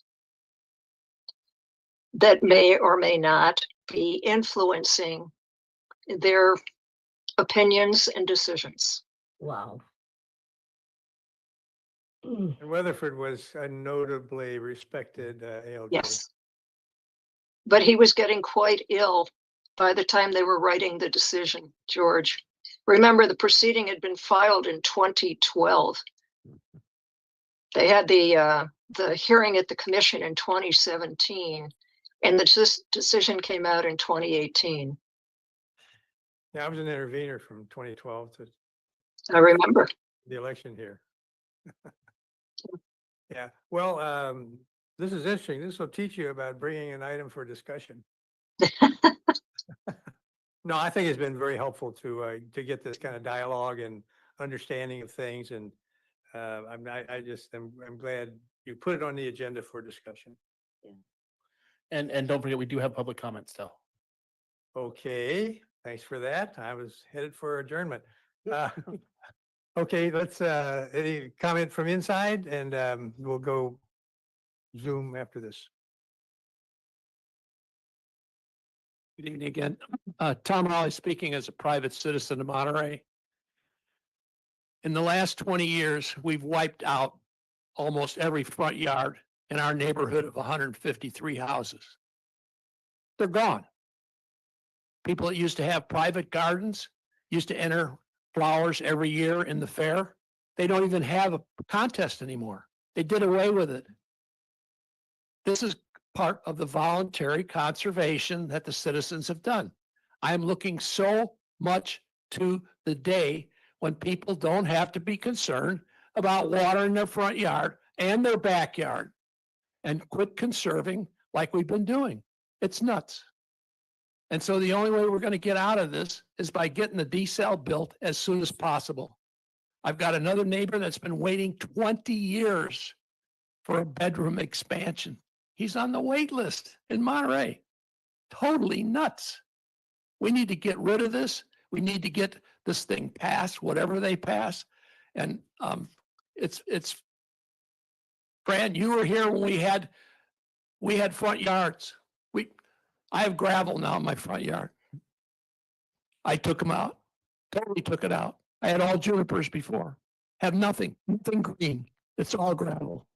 that may or may not be influencing their opinions and decisions. Wow. And Weatherford was a notably respected ALJ. Yes. But he was getting quite ill by the time they were writing the decision, George. Remember, the proceeding had been filed in 2012. They had the hearing at the commission in 2017, and the decision came out in 2018. Yeah, I was an intervener from 2012 to I remember. the election here. Yeah, well, this is interesting. This will teach you about bringing an item for discussion. No, I think it's been very helpful to get this kind of dialogue and understanding of things, and I'm glad you put it on the agenda for discussion. And don't forget, we do have public comment still. Okay, thanks for that. I was headed for adjournment. Okay, let's, any comment from inside, and we'll go Zoom after this. Good evening again. Tom Raleigh speaking as a private citizen of Monterey. In the last 20 years, we've wiped out almost every front yard in our neighborhood of 153 houses. They're gone. People that used to have private gardens, used to enter flowers every year in the fair. They don't even have a contest anymore. They did away with it. This is part of the voluntary conservation that the citizens have done. I'm looking so much to the day when people don't have to be concerned about water in their front yard and their backyard and quit conserving like we've been doing. It's nuts. And so the only way we're going to get out of this is by getting the desal built as soon as possible. I've got another neighbor that's been waiting 20 years for a bedroom expansion. He's on the wait list in Monterey. Totally nuts. We need to get rid of this. We need to get this thing passed, whatever they pass. And it's Fran, you were here when we had front yards. I have gravel now in my front yard. I took them out, totally took it out. I had all junipers before, have nothing green. It's all gravel.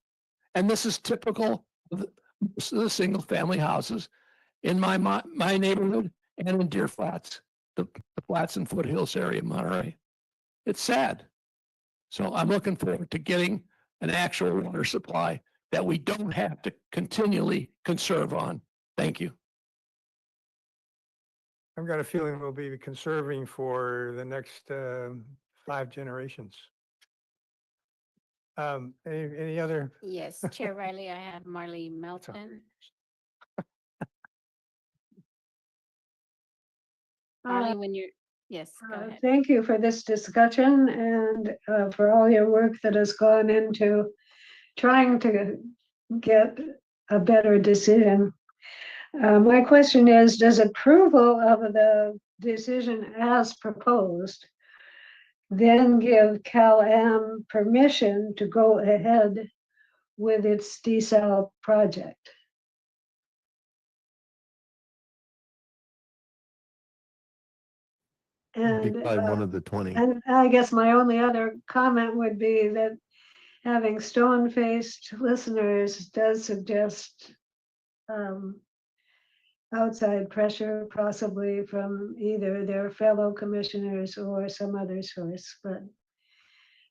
And this is typical of the single family houses in my neighborhood and in Deer Flats, the Flats and Foothills area of Monterey. It's sad. So I'm looking forward to getting an actual water supply that we don't have to continually conserve on. Thank you. I've got a feeling we'll be conserving for the next 5 generations. Any other? Yes, Chair Riley, I have Marley Melton. Marley, when you're, yes, go ahead. Thank you for this discussion and for all your work that has gone into trying to get a better decision. My question is, does approval of the decision as proposed then give Cal-Am permission to go ahead with its desal project? Be And probably one of the 20. and I guess my only other comment would be that having stone-faced listeners does suggest outside pressure, possibly from either their fellow commissioners or some other source, but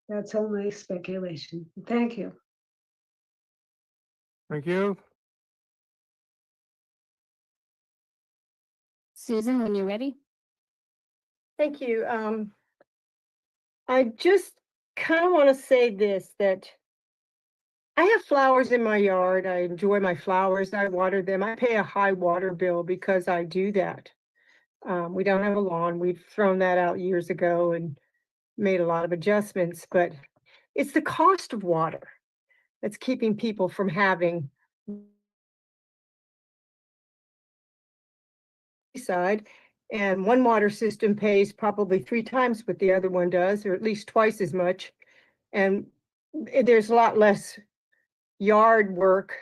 that's only speculation. Thank you. Thank you. Susan, when you're ready. Thank you. I just kind of want to say this, that I have flowers in my yard. I enjoy my flowers. I water them. I pay a high water bill because I do that. We don't have a lawn. We've thrown that out years ago and made a lot of adjustments, but it's the cost of water that's keeping people from having side. And one water system pays probably 3 times what the other one does, or at least twice as much. And there's a lot less yard work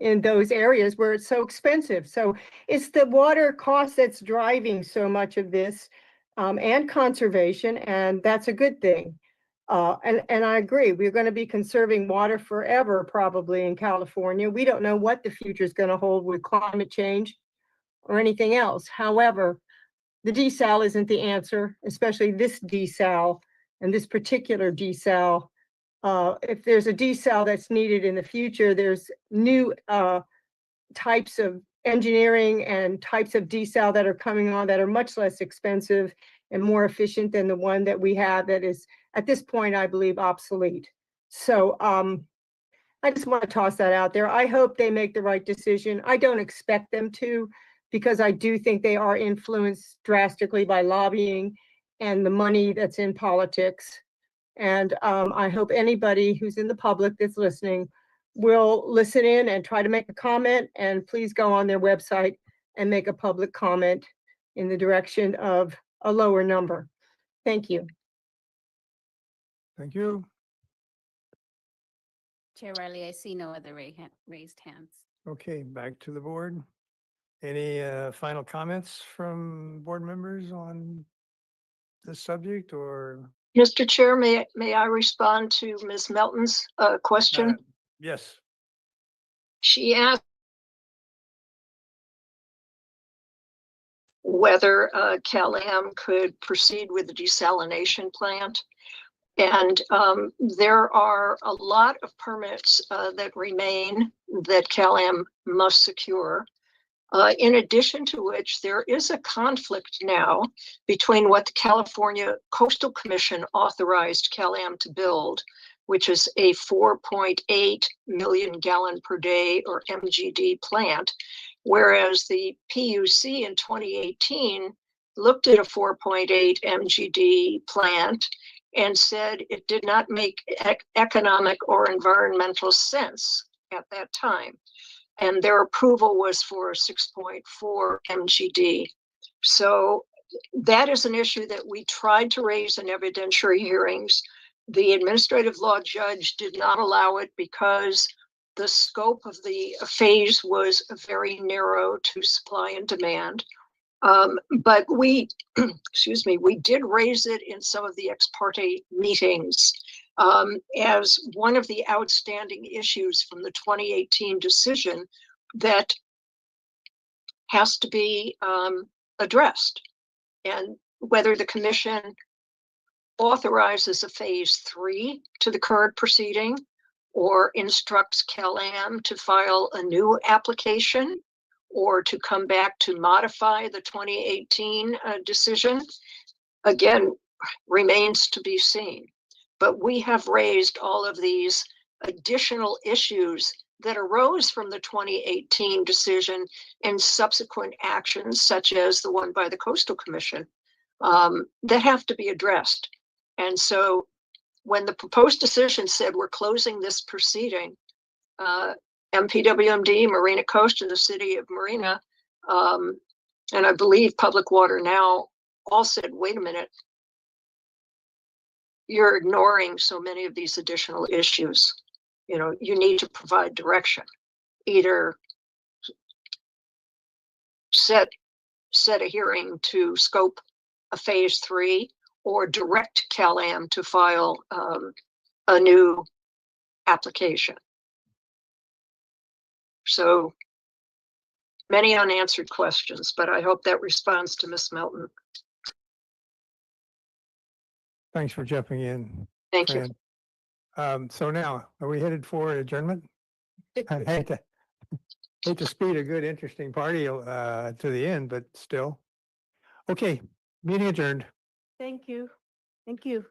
in those areas where it's so expensive. So it's the water cost that's driving so much of this, and conservation, and that's a good thing. And I agree, we're going to be conserving water forever, probably in California. We don't know what the future is going to hold with climate change or anything else. However, the desal isn't the answer, especially this desal and this particular desal. If there's a desal that's needed in the future, there's new types of engineering and types of desal that are coming on that are much less expensive and more efficient than the one that we have that is, at this point, I believe, obsolete. So I just want to toss that out there. I hope they make the right decision. I don't expect them to, because I do think they are influenced drastically by lobbying and the money that's in politics. And I hope anybody who's in the public that's listening will listen in and try to make a comment, and please go on their website and make a public comment in the direction of a lower number. Thank you. Thank you. Chair Riley, I see no other raised hands. Okay, back to the board. Any final comments from board members on this subject, or? Mr. Chair, may I respond to Ms. Melton's question? Yes. She asked whether Cal-Am could proceed with the desalination plant. And there are a lot of permits that remain that Cal-Am must secure. In addition to which, there is a conflict now between what the California Coastal Commission authorized Cal-Am to build, which is a 4.8 million gallon per day, or MGD plant, whereas the PUC in 2018 looked at a 4.8 MGD plant and said it did not make economic or environmental sense at that time. And their approval was for 6.4 MGD. So that is an issue that we tried to raise in evidentiary hearings. The administrative law judge did not allow it because the scope of the phase was very narrow to supply and demand. But we, excuse me, we did raise it in some of the ex parte meetings as one of the outstanding issues from the 2018 decision that has to be addressed. And whether the commission authorizes a phase 3 to the current proceeding or instructs Cal-Am to file a new application or to come back to modify the 2018 decision, again, remains to be seen. But we have raised all of these additional issues that arose from the 2018 decision and subsequent actions, such as the one by the Coastal Commission, that have to be addressed. And so when the proposed decision said we're closing this proceeding, MPWMD, Marina Coast, and the city of Marina, and I believe Public Water Now, all said, wait a minute, you're ignoring so many of these additional issues. You know, you need to provide direction. Either set a hearing to scope a phase 3 or direct Cal-Am to file a new application. So many unanswered questions, but I hope that responds to Ms. Melton. Thanks for jumping in. Thank you. So now, are we headed for adjournment? I hate to speed a good, interesting party to the end, but still. Okay, meeting adjourned. Thank you. Thank you.